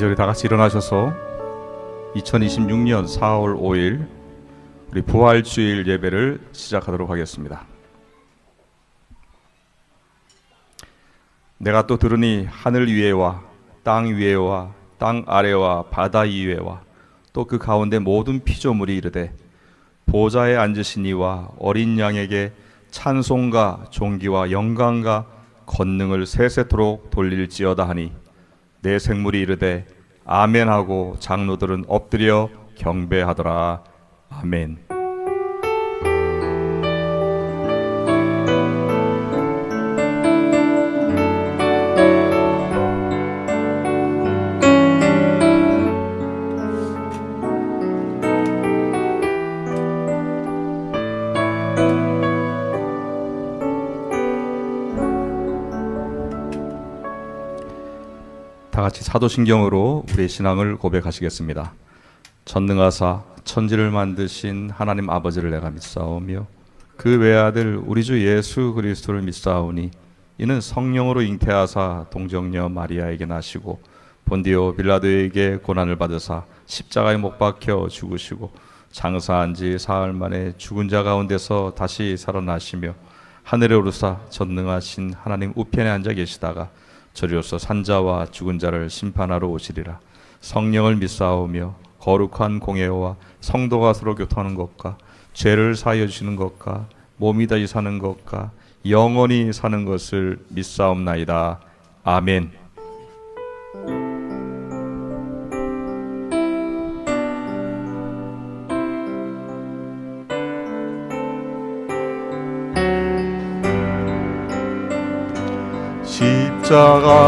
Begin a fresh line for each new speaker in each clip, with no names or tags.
이제 우리 다 같이 일어나셔서 2026년 4월 5일 우리 부활주일 예배를 시작하도록 하겠습니다. 내가 또 들으니 하늘 위에와 땅 위에와 땅 아래와 바다 이외와 또 그 가운데 모든 피조물이 이르되 보좌에 앉으신 이와 어린 양에게 찬송과 존귀와 영광과 권능을 세세토록 돌릴지어다 하니 내 생물이 이르되 아멘하고 장로들은 엎드려 경배하더라. 아멘. 다 같이 사도신경으로 우리의 신앙을 고백하시겠습니다. 전능하사 천지를 만드신 하나님 아버지를 내가 믿사오며 그 외아들 우리 주 예수 그리스도를 믿사오니 이는 성령으로 잉태하사 동정녀 마리아에게 나시고 본디오 빌라도에게 고난을 받으사 십자가에 못 박혀 죽으시고 장사한 지 사흘 만에 죽은 자 가운데서 다시 살아나시며 하늘에 오르사 전능하신 하나님 우편에 앉아 계시다가 저리로서 산자와 죽은 자를 심판하러 오시리라. 성령을 믿사오며 거룩한 공예와 성도가 서로 교통하는 것과 죄를 사하여 주시는 것과 몸이 다시 사는 것과 영원히 사는 것을 믿사옵나이다. 아멘.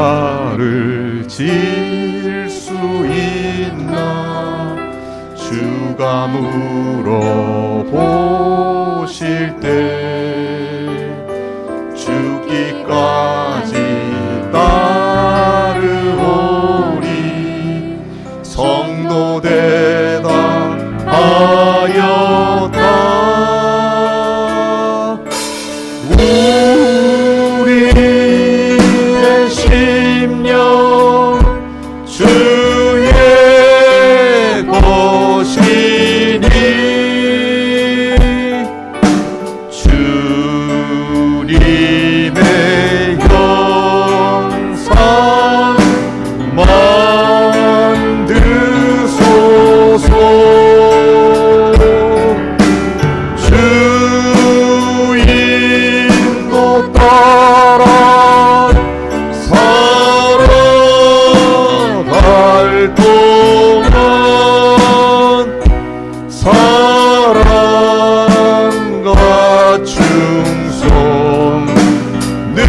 십자가를 질 수 있나 주가 물어보실 때 죽기까지 따르오리 성도 대답하였다. 우리의 심령 주의 것이니 주님의 형상 만드소서. 주 인도 따라 살아갈 동안 사랑과 충성 늘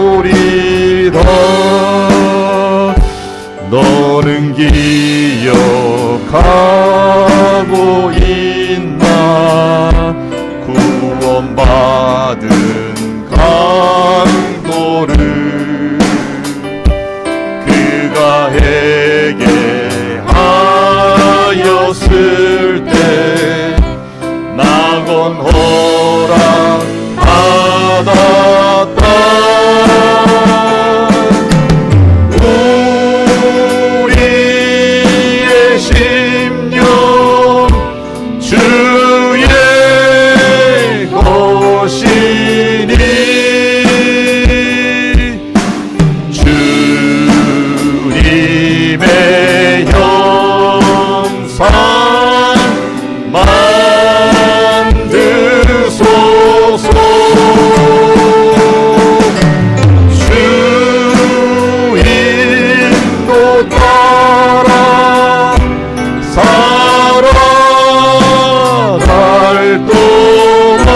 바치오리다. 너는 기억하고 있나 구원받은 강도를 그가 회개하였을 때 낙원 허락 받았다. 우리의 심령 주의 것이니 주님의 형상 만드소서. 주 인도 따라 살아갈 동안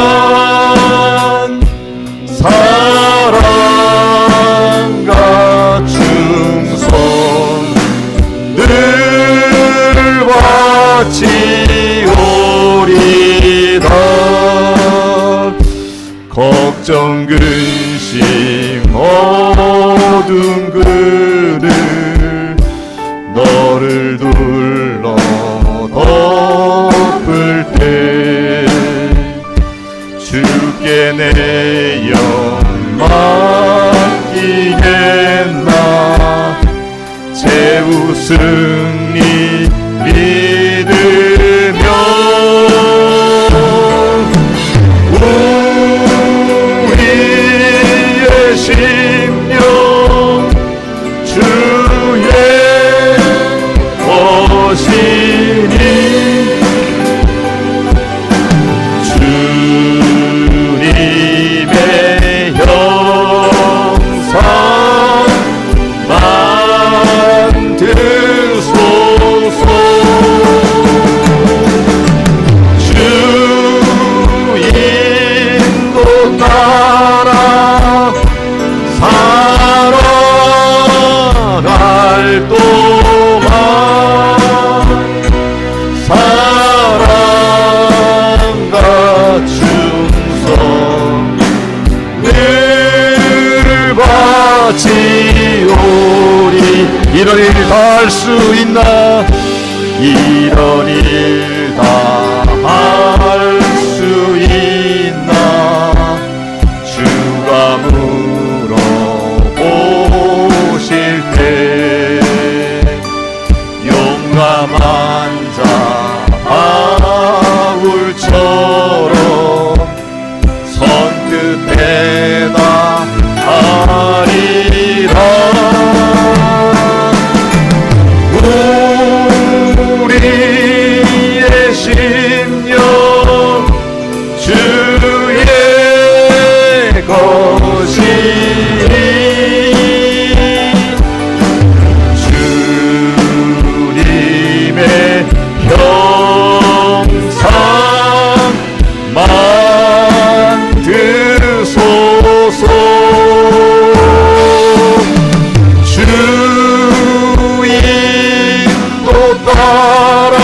사랑과 충성 늘 바치오리다. 걱정 근심 어두운 그늘 너를 둘러 덮을 때 주께 내 영 맡기 이겠나. 제우승리 믿으며 우리의 심령 주의 것이니 주님의 형상 만드소서. 주 인도 따라 살아갈 동안 사랑과 충성 늘 바치오리. 이런 일 다 할 수 있나. 이런 일 다 할 수 있나. 주가 물어보실 때 용감한 자 바울처럼 선뜻 대답하리라. 우리의 심령 주의 것이니 주님의 형상 만드소서. 주 인도 따라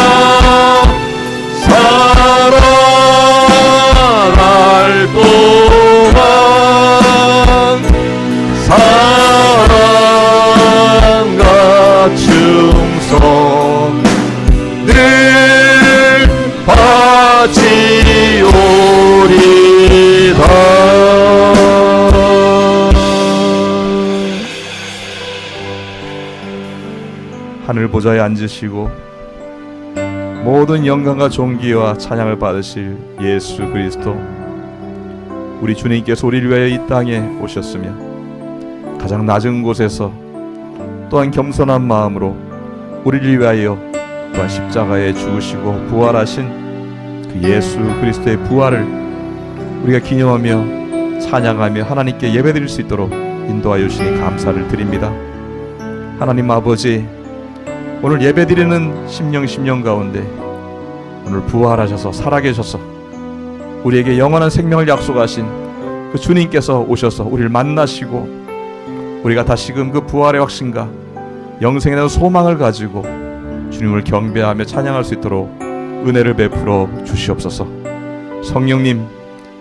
살아갈 동안 사랑과 충성 늘 바치오리다. 하늘 보좌에 앉으시고 모든 영광과 존귀와 찬양을 받으실 예수 그리스도, 우리 주님께서 우리를 위하여 이 땅에 오셨으며 가장 낮은 곳에서 또한 겸손한 마음으로 우리를 위하여 또한 십자가에 죽으시고 부활하신 그 예수 그리스도의 부활을 우리가 기념하며 찬양하며 하나님께 예배드릴 수 있도록 인도하여 주시니 감사를 드립니다. 하나님 아버지, 오늘 예배드리는 심령 가운데 오늘 부활하셔서 살아계셔서 우리에게 영원한 생명을 약속하신 그 주님께서 오셔서 우리를 만나시고 우리가 다시금 그 부활의 확신과 영생에 대한 소망을 가지고 주님을 경배하며 찬양할 수 있도록 은혜를 베풀어 주시옵소서. 성령님,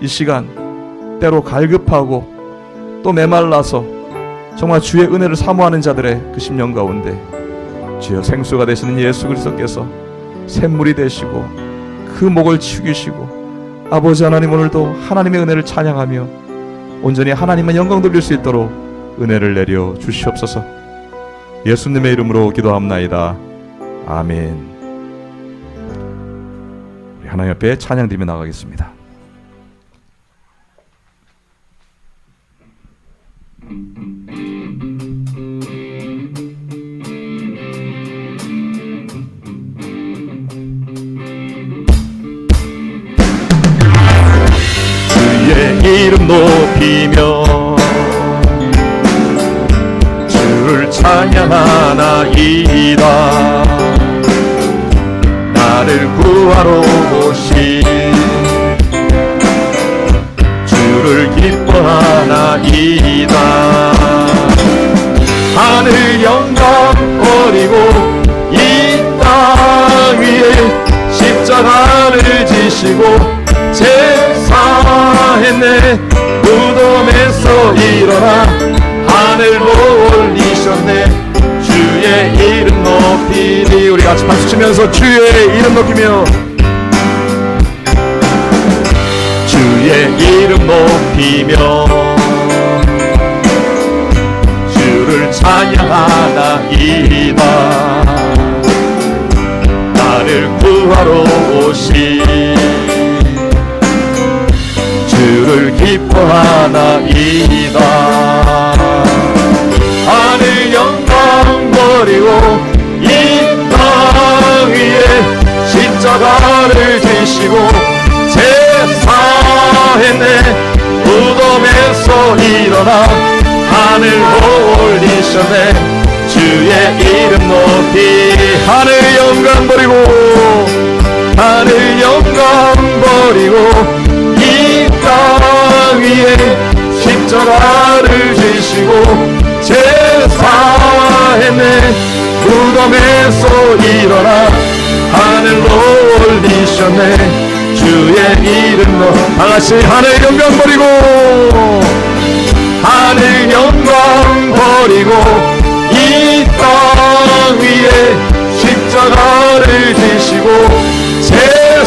이 시간 때로 갈급하고 또 메말라서 정말 주의 은혜를 사모하는 자들의 그 심령 가운데 주여 생수가 되시는 예수 그리스도께서 샘물이 되시고 그 목을 축이시고 아버지 하나님, 오늘도 하나님의 은혜를 찬양하며 온전히 하나님만 영광 돌릴 수 있도록 은혜를 내려 주시옵소서. 예수님의 이름으로 기도합나이다. 아멘. 우리 하나님 앞에 찬양드리며 나가겠습니다. 주의 이름 높이며 주를 찬양하나이다. 나를 구하러 오신 주를 기뻐하나이다. 하늘 영광 버리고 이 땅 위에 십자가를 지시고 제사했네. 무덤에서 일어나 하늘로 올리셨네. 주의 이름 높이리. 우리 같이 박수 치면서 주의 이름 높이며 주의 이름 높이며 찬양하나이다. 나를 구하러 오신 주를 기뻐하나이다. 하늘 영광 버리고 이 땅 위에 십자가를 지시고 제사했네. 무덤에서 일어나 하늘로 올리셨네. 주의 이름 높이 하늘 영광 버리고 하늘 영광 버리고 이 땅 위에 십자가를 지시고 제사했네. 무덤에서 일어나 하늘로 올리셨네. 주의 이름 높이 다같이 하늘 영광 버리고 하늘 영광 버리고 이 땅 위에 십자가를 지시고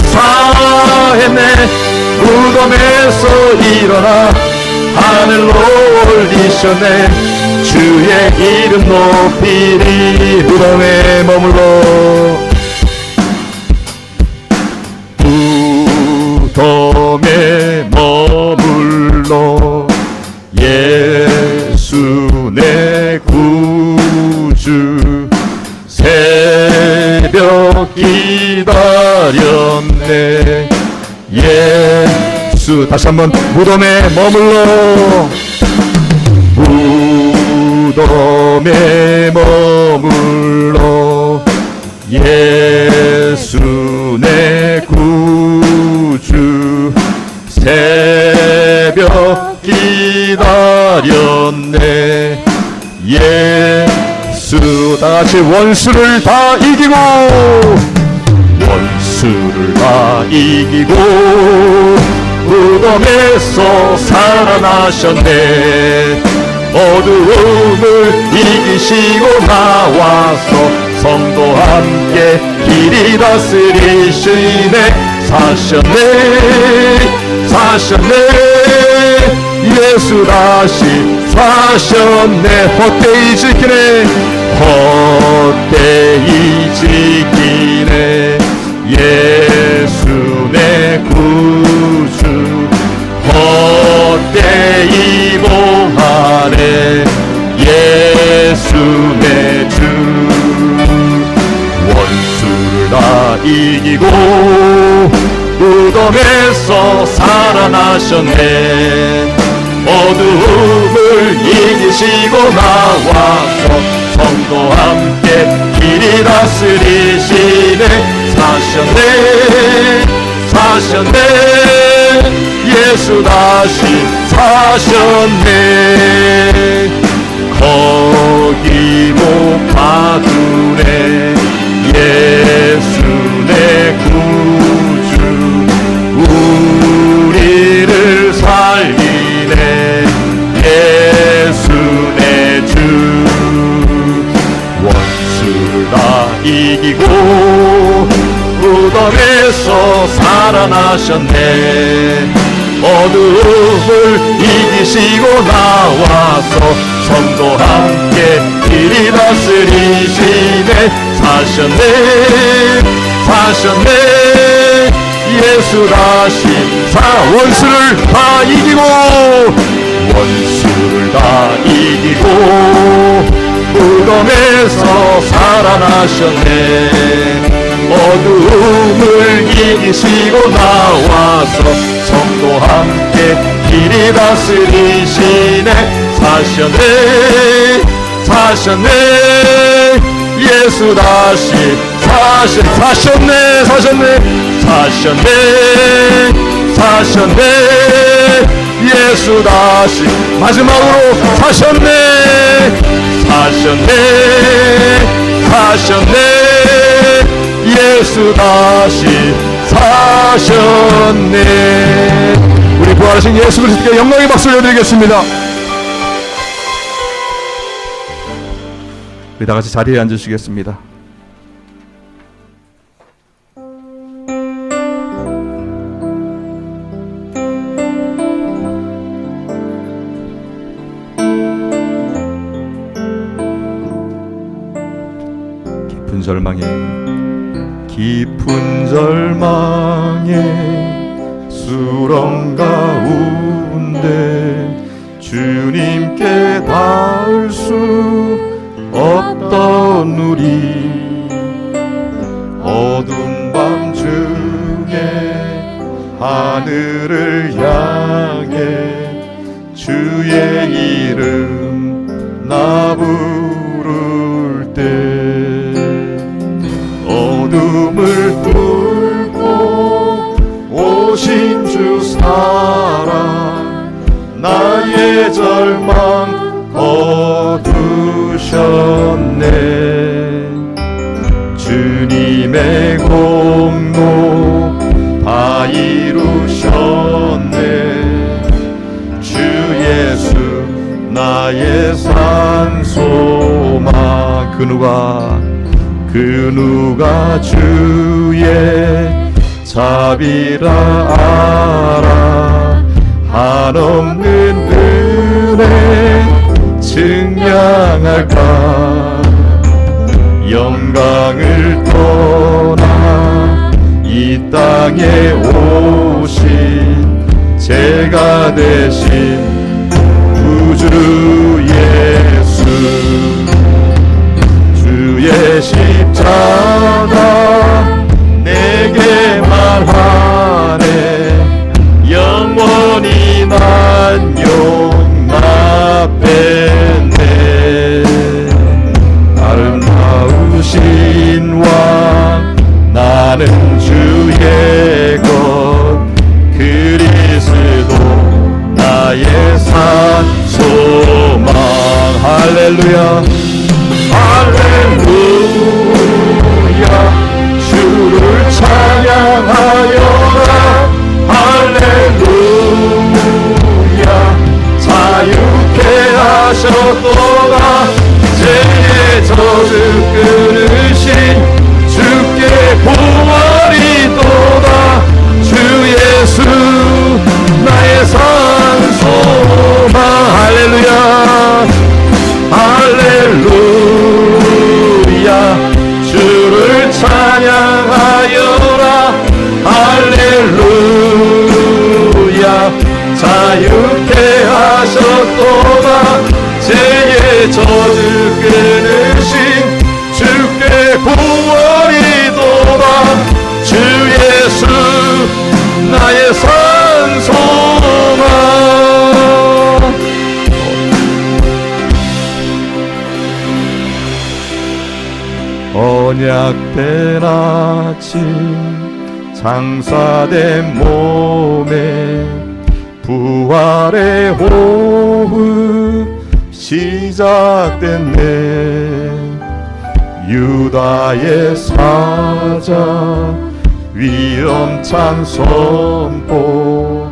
제사했네. 무덤에서 일어나 하늘로 올리셨네. 주의 이름 높이리. 무덤에 머물러 무덤에 머물러 예수 내 구주 새벽 기다렸네. 예수 다시 한번 무덤에 머물러 무덤에 머물러 예수 내 구주 새벽 기다렸네. 예수 다같이 원수를 다 이기고 원수를 다 이기고 무덤에서 살아나셨네. 어두움을 이기시고 나와서 성도 함께 길이 다스리시네. 사셨네 사셨네. 예수 다시 사셨네. 헛되이 지키네 헛되이 지키네. 예수 내 구주 헛되이 보하네. 예수 내 주 원수를 다 이기고 무덤에서 살아나셨네. 어두움을 이기시고 나와서 성도 함께 길이 다스리시네. 사셨네 사셨네. 예수 다시 사셨네. 거기 못 가두네. 예수 내 구주 우리를 살리네. 예수 내 주 원수를 다 이기고 무덤에서 살아나셨네. 어두움을 이기시고 나와서 성도 함께 길이 다스리시네. 사셨네 사셨네. 예수 다시 원수를 다 이기고 원수를 다 이기고 무덤에서 살아나셨네. 어두움을 이기시고 나와서 성도 함께 길이 다스리시네. 사셨네 사셨네. 예수 다시 사셨네 사셨네 사셨네 사셨네. 예수 다시 마지막으로 사셨네 사셨네 사셨네. 예수 다시 사셨네. 우리 부활하신 예수 그리스도께 영광의 박수를 드리겠습니다. 우리 다같이 자리에 앉으시겠습니다. 절망에 깊은 절망에 수렁 가운데 주님께 닿을 수 없던 우리 어두운 밤 중에 하늘을 향해 주의 이름 나 부를 때 어둠을 뚫고 오신 주 사랑 나의 절망 거두셨네 주님의 공로 다 이루셨네 주 예수 나의 산소망 그 누가 주의 자비라 알아 한없는 은혜 증량할까 영광을 떠나 이 땅에 오신 제가 되신 구주 예수 주의 십자가 내게 말하네 영원히 난 용납했네 아름다우신 왕 나는 주의 것 그리스도 나의 산 소망 할렐루야 할렐루야 주를 찬양하여라 할렐루야 자유케 하셨도다 죄의 저주 끊으신 주께 구원이도다 주 예수 나의 산소망 할렐루야 할렐루야 주를 찬양하여라 할렐루야 자유케 하셨도다 죄의 저주 끊으신 주께 구원이도다 주 예수 나의 산소망 언약된 아침 장사된 몸에 부활의 호흡 시작됐네 유다의 사자 위엄찬 선포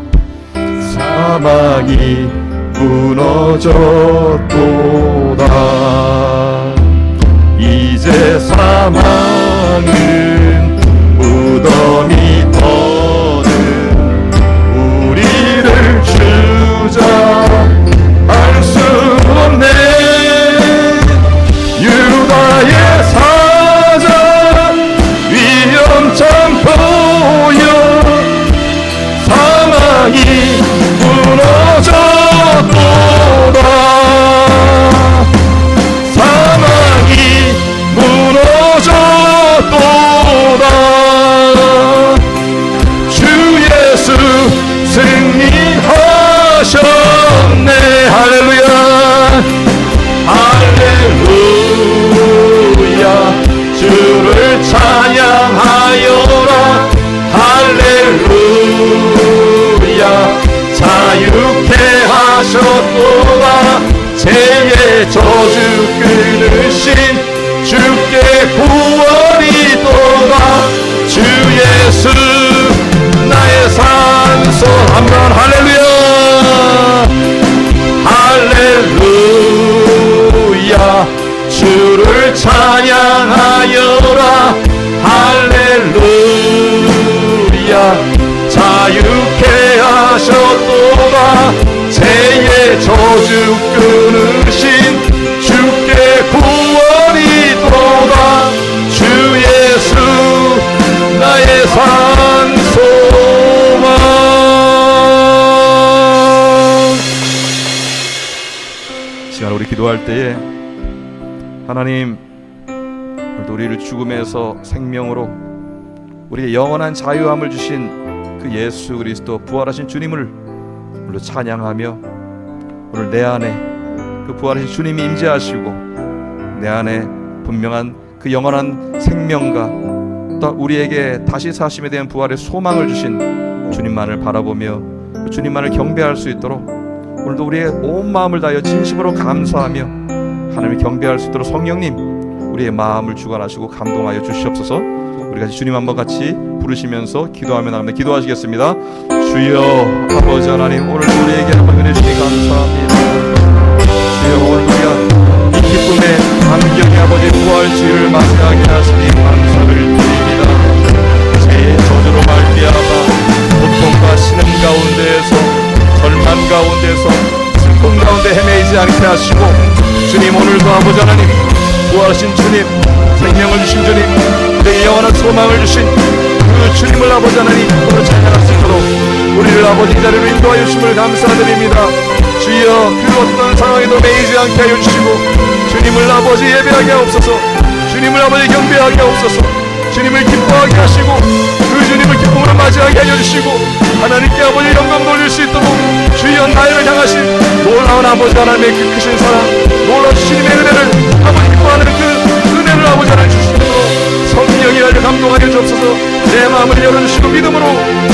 사망이 무너졌도다 이제 사망은 무덤이 더는 우리를 주저할 수 없네 유다의 사자 위엄찬 보여 사망이 무너졌도다 사망이 무너졌도다 주 예수 승리하셨네 할렐루야 할렐루야 주를 찬양하여라 할렐루야 자유케 하셨도다 죄의 저주 끊으신 주께 구원이도다 주 예수 나의 산소 한번 할렐루야 할렐루야 주를 찬양하여라 할렐루야 자유케 하셨도다 죄의 저주 끊으신 주께 구원이도다 주 기도할 때에 하나님, 오늘도 우리를 죽음에서 생명으로 우리의 영원한 자유함을 주신 그 예수 그리스도 부활하신 주님을 오늘 찬양하며, 오늘 내 안에 그 부활하신 주님이 임재하시고 내 안에 분명한 그 영원한 생명과 또 우리에게 다시 사심에 대한 부활의 소망을 주신 주님만을 바라보며 주님만을 경배할 수 있도록 오늘도 우리의 온 마음을 다하여 진심으로 감사하며 하나님을 경배할 수 있도록 성령님 우리의 마음을 주관하시고 감동하여 주시옵소서. 우리 같이 주님 한번 같이 부르시면서 기도하며 나가며 기도하시겠습니다. 주여 아버지 하나님, 오늘 우리에게 한번 은혜 주시니 감사합니다. 주여, 오늘 우리가 이 기쁨의 감격의 아버지 부활주의를 맞이하게 하시니 감사를 드립니다. 죄의 저주로 말미암아 고통과 신음 가운데에서, 절망 가운데서, 슬픔 가운데 헤매이지 않게 하시고, 주님 오늘도 아버지 하나님 부활하신 주님, 생명을 주신 주님, 내 영원한 소망을 주신 그 주님을 아버지 하나님 오늘 찬양할 수 있도록 우리를 아버지 자리로 인도하여 주심을 감사드립니다. 주여, 그 어떤 상황에도 매이지 않게 하여 주시고 주님을 아버지 예배하게 하옵소서. 주님을 아버지 경배하게 하옵소서. 주님을 기뻐하게 하시고 그 주님을 기쁨으로 맞이하게 하여 주시고 하나님께 아버지 영광 돌릴 수 있도록 주여, 나를 향하신 놀라운 아버지 하나님의 그 크신 사랑, 놀라운 주님의 은혜를 아버지 기뻐하는 그 은혜를 아버지 하나님 주시도록 성령이 나를 감동하여 주옵소서. 내 마음을 열어주시고 믿음으로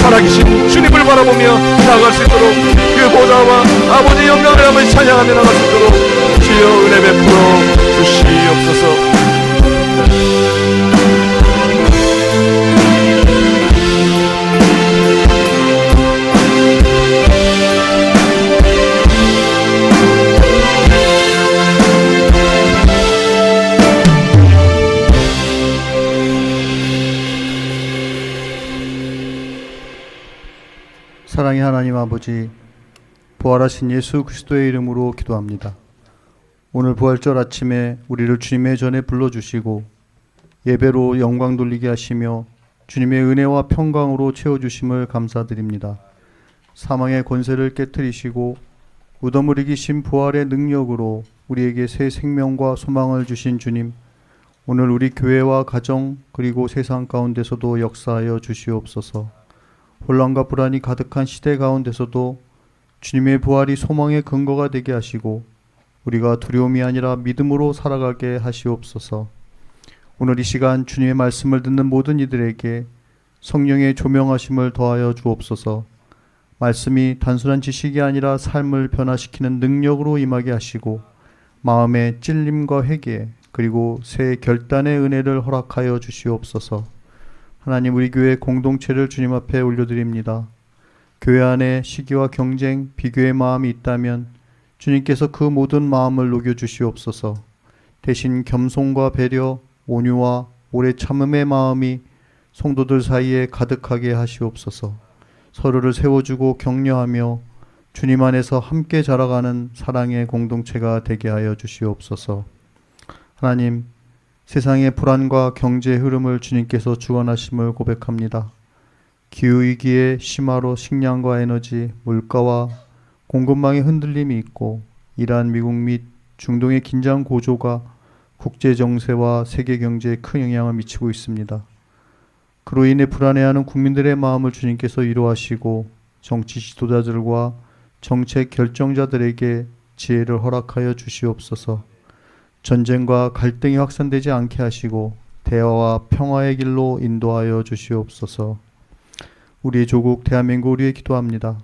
살아계신 주님을 바라보며 나아갈 수 있도록 그 보좌와 아버지 영광을 아버지 찬양하며 나갈 수 있도록 주여 은혜 베풀어 주시옵소서.
사랑의 하나님 아버지, 부활하신 예수 그리스도의 이름으로 기도합니다. 오늘 부활절 아침에 우리를 주님의 전에 불러주시고 예배로 영광 돌리게 하시며 주님의 은혜와 평강으로 채워주심을 감사드립니다. 사망의 권세를 깨뜨리시고 무덤을 이기신 부활의 능력으로 우리에게 새 생명과 소망을 주신 주님, 오늘 우리 교회와 가정 그리고 세상 가운데서도 역사하여 주시옵소서. 혼란과 불안이 가득한 시대 가운데서도 주님의 부활이 소망의 근거가 되게 하시고 우리가 두려움이 아니라 믿음으로 살아가게 하시옵소서. 오늘 이 시간 주님의 말씀을 듣는 모든 이들에게 성령의 조명하심을 더하여 주옵소서. 말씀이 단순한 지식이 아니라 삶을 변화시키는 능력으로 임하게 하시고 마음의 찔림과 회개 그리고 새 결단의 은혜를 허락하여 주시옵소서. 하나님, 우리 교회 공동체를 주님 앞에 올려드립니다. 교회 안에 시기와 경쟁, 비교의 마음이 있다면 주님께서 그 모든 마음을 녹여주시옵소서. 대신 겸손과 배려, 온유와 오래 참음의 마음이 성도들 사이에 가득하게 하시옵소서. 서로를 세워주고 격려하며 주님 안에서 함께 자라가는 사랑의 공동체가 되게 하여 주시옵소서. 하나님, 세상의 불안과 경제의 흐름을 주님께서 주관하심을 고백합니다. 기후위기의 심화로 식량과 에너지, 물가와 공급망의 흔들림이 있고 이란, 미국 및 중동의 긴장 고조가 국제정세와 세계 경제에 큰 영향을 미치고 있습니다. 그로 인해 불안해하는 국민들의 마음을 주님께서 위로하시고 정치 지도자들과 정책 결정자들에게 지혜를 허락하여 주시옵소서. 전쟁과 갈등이 확산되지 않게 하시고 대화와 평화의 길로 인도하여 주시옵소서. 우리의 조국 대한민국 위해 기도합니다.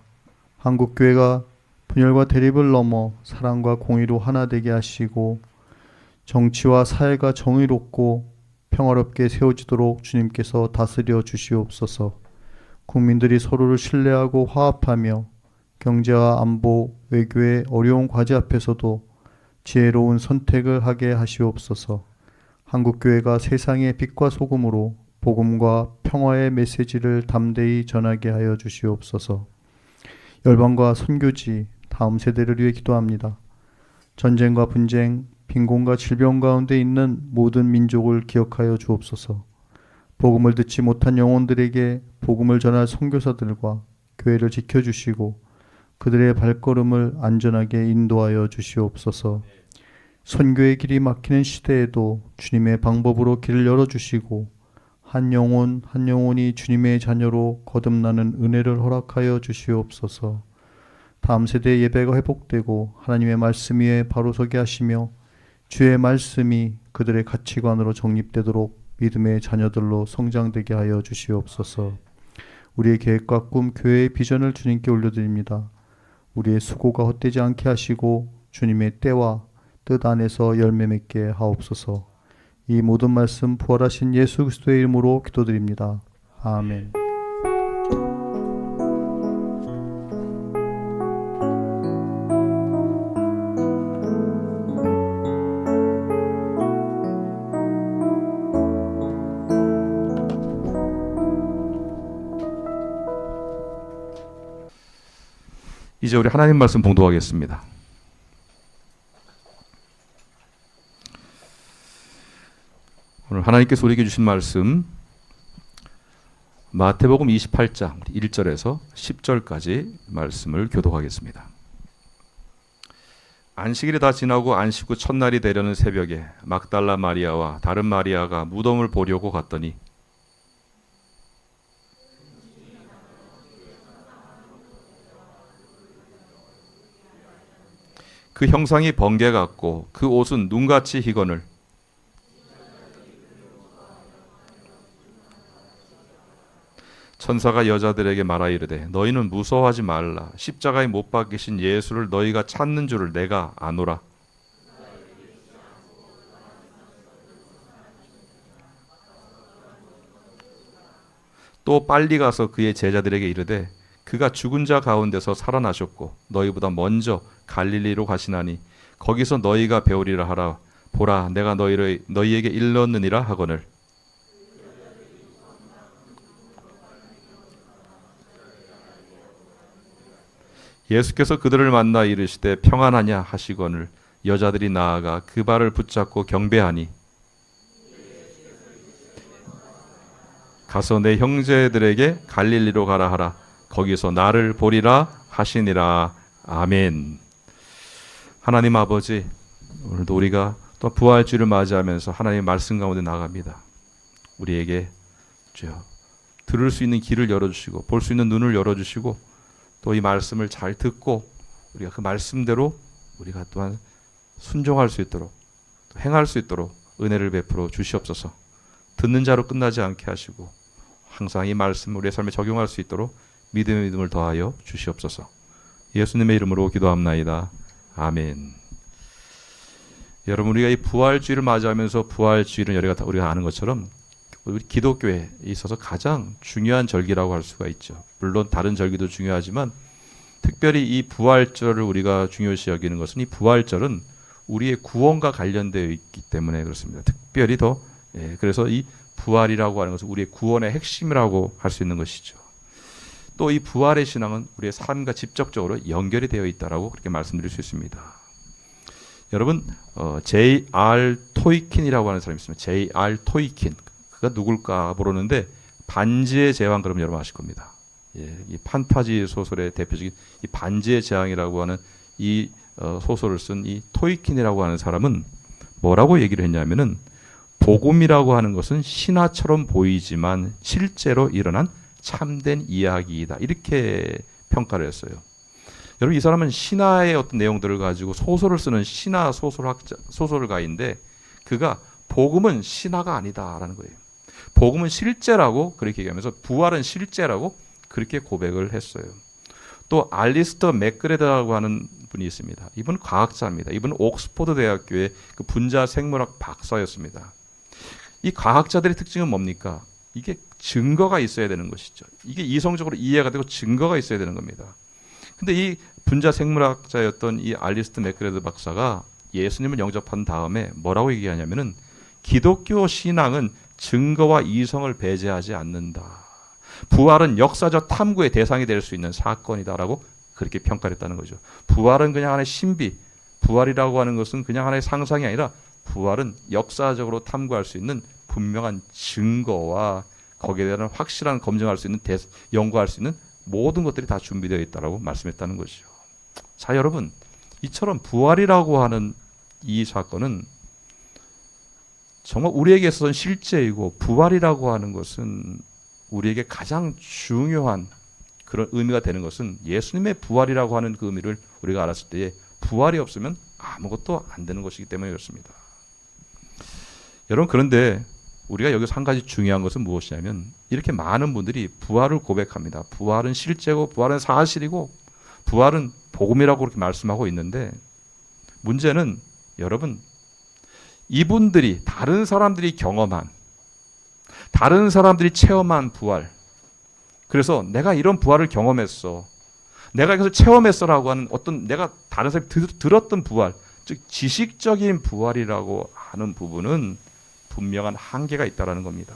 한국교회가 분열과 대립을 넘어 사랑과 공의로 하나 되게 하시고 정치와 사회가 정의롭고 평화롭게 세워지도록 주님께서 다스려 주시옵소서. 국민들이 서로를 신뢰하고 화합하며 경제와 안보, 외교의 어려운 과제 앞에서도 지혜로운 선택을 하게 하시옵소서. 한국교회가 세상의 빛과 소금으로 복음과 평화의 메시지를 담대히 전하게 하여 주시옵소서. 열방과 선교지 다음 세대를 위해 기도합니다. 전쟁과 분쟁, 빈곤과 질병 가운데 있는 모든 민족을 기억하여 주옵소서. 복음을 듣지 못한 영혼들에게 복음을 전할 선교사들과 교회를 지켜주시고 그들의 발걸음을 안전하게 인도하여 주시옵소서. 선교의 길이 막히는 시대에도 주님의 방법으로 길을 열어주시고 한 영혼 한 영혼이 주님의 자녀로 거듭나는 은혜를 허락하여 주시옵소서. 다음 세대의 예배가 회복되고 하나님의 말씀 위에 바로 서게 하시며 주의 말씀이 그들의 가치관으로 정립되도록 믿음의 자녀들로 성장되게 하여 주시옵소서. 우리의 계획과 꿈, 교회의 비전을 주님께 올려드립니다. 우리의 수고가 헛되지 않게 하시고 주님의 때와 뜻 안에서 열매 맺게 하옵소서. 이 모든 말씀 부활하신 예수 그리스도의 이름으로 기도드립니다. 아멘.
이제 우리 하나님 말씀 봉독하겠습니다. 오늘 하나님께서 우리에게 주신 말씀 마태복음 28장 1절에서 10절까지 말씀을 교독하겠습니다. 안식일이 다 지나고 안식 후 첫날이 되려는 새벽에 막달라 마리아와 다른 마리아가 무덤을 보려고 갔더니 그 형상이 번개 같고 그 옷은 눈같이 희거늘 천사가 여자들에게 말하 이르되 너희는 무서워하지 말라. 십자가에 못 박히신 예수를 너희가 찾는 줄을 내가 아노라. 또 빨리 가서 그의 제자들에게 이르되 그가 죽은 자 가운데서 살아나셨고 너희보다 먼저 갈릴리로 가시나니 거기서 너희가 배우리라 하라. 보라 내가 너희에게 일렀느니라 하거늘. 예수께서 그들을 만나 이르시되 평안하냐 하시거늘 여자들이 나아가 그 발을 붙잡고 경배하니 가서 내 형제들에게 갈릴리로 가라 하라. 거기서 나를 보리라 하시니라. 아멘. 하나님 아버지, 오늘도 우리가 또 부활주일을 맞이하면서 하나님의 말씀 가운데 나갑니다. 우리에게 주여 들을 수 있는 귀를 열어주시고 볼 수 있는 눈을 열어주시고 또 이 말씀을 잘 듣고 우리가 그 말씀대로 우리가 또한 순종할 수 있도록 또 행할 수 있도록 은혜를 베풀어 주시옵소서. 듣는 자로 끝나지 않게 하시고 항상 이 말씀을 우리의 삶에 적용할 수 있도록 믿음의 믿음을 더하여 주시옵소서. 예수님의 이름으로 기도합나이다. 아멘. 여러분 우리가 이 부활주일을 맞이하면서 부활주일은 우리가 아는 것처럼 우리 기독교에 있어서 가장 중요한 절기라고 할 수가 있죠. 물론 다른 절기도 중요하지만 특별히 이 부활절을 우리가 중요시 여기는 것은 이 부활절은 우리의 구원과 관련되어 있기 때문에 그렇습니다. 특별히 더 그래서 이 부활이라고 하는 것은 우리의 구원의 핵심이라고 할 수 있는 것이죠. 또 이 부활의 신앙은 우리의 삶과 직접적으로 연결이 되어 있다라고 그렇게 말씀드릴 수 있습니다. 여러분 J.R. 토이킨이라고 하는 사람이 있습니다. J.R. 토이킨. 그가 누굴까 모르는데 반지의 제왕 그러면 여러분 아실 겁니다. 이 판타지 소설의 대표적인 이 반지의 제왕이라고 하는 이 소설을 쓴 이 토이킨이라고 하는 사람은 뭐라고 얘기를 했냐면은 복음이라고 하는 것은 신화처럼 보이지만 실제로 일어난 참된 이야기이다. 이렇게 평가를 했어요. 여러분 이 사람은 신화의 어떤 내용들을 가지고 소설을 쓰는 신화 소설가인데 그가 복음은 신화가 아니다라는 거예요. 복음은 실제라고 그렇게 얘기하면서 부활은 실제라고 그렇게 고백을 했어요. 또 알리스터 맥그레드라고 하는 분이 있습니다. 이분은 과학자입니다. 이분은 옥스퍼드 대학교의 그 분자 생물학 박사였습니다. 이 과학자들의 특징은 뭡니까? 이게 증거가 있어야 되는 것이죠. 이게 이성적으로 이해가 되고 증거가 있어야 되는 겁니다. 근데 이 분자 생물학자였던 이 알리스터 맥그레드 박사가 예수님을 영접한 다음에 뭐라고 얘기하냐면은 기독교 신앙은 증거와 이성을 배제하지 않는다. 부활은 역사적 탐구의 대상이 될 수 있는 사건이다라고 그렇게 평가를 했다는 거죠. 부활은 그냥 하나의 신비, 부활이라고 하는 것은 그냥 하나의 상상이 아니라 부활은 역사적으로 탐구할 수 있는 분명한 증거와 거기에 대한 확실한 검증할 수 있는 연구할 수 있는 모든 것들이 다 준비되어 있다라고 말씀했다는 것이죠. 자 여러분 이처럼 부활이라고 하는 이 사건은 정말 우리에게 있어서는 실제이고, 부활이라고 하는 것은 우리에게 가장 중요한 그런 의미가 되는 것은 예수님의 부활이라고 하는 그 의미를 우리가 알았을 때에 부활이 없으면 아무것도 안 되는 것이기 때문에 그렇습니다. 여러분, 그런데 우리가 여기서 한 가지 중요한 것은 무엇이냐면, 이렇게 많은 분들이 부활을 고백합니다. 부활은 실제고 부활은 사실이고 부활은 복음이라고 그렇게 말씀하고 있는데, 문제는 여러분, 이분들이 다른 사람들이 경험한, 다른 사람들이 체험한 부활, 그래서 내가 이런 부활을 경험했어, 내가 이것을 체험했어라고 하는 어떤 내가 다른 사람이 들었던 부활, 즉 지식적인 부활이라고 하는 부분은 분명한 한계가 있다는 겁니다.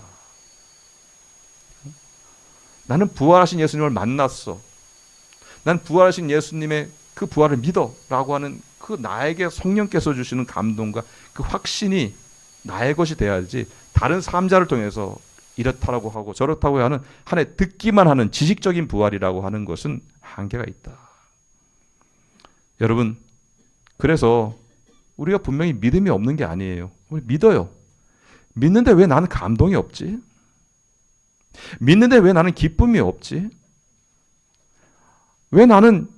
나는 부활하신 예수님을 만났어, 난 부활하신 예수님의 그 부활을 믿어 라고 하는 그 나에게 성령께서 주시는 감동과 그 확신이 나의 것이 돼야지, 다른 삼자를 통해서 이렇다라고 하고 저렇다고 하는 한해 듣기만 하는 지식적인 부활이라고 하는 것은 한계가 있다. 여러분, 그래서 우리가 분명히 믿음이 없는 게 아니에요. 우리 믿어요. 믿는데 왜 나는 감동이 없지? 믿는데 왜 나는 기쁨이 없지? 왜 나는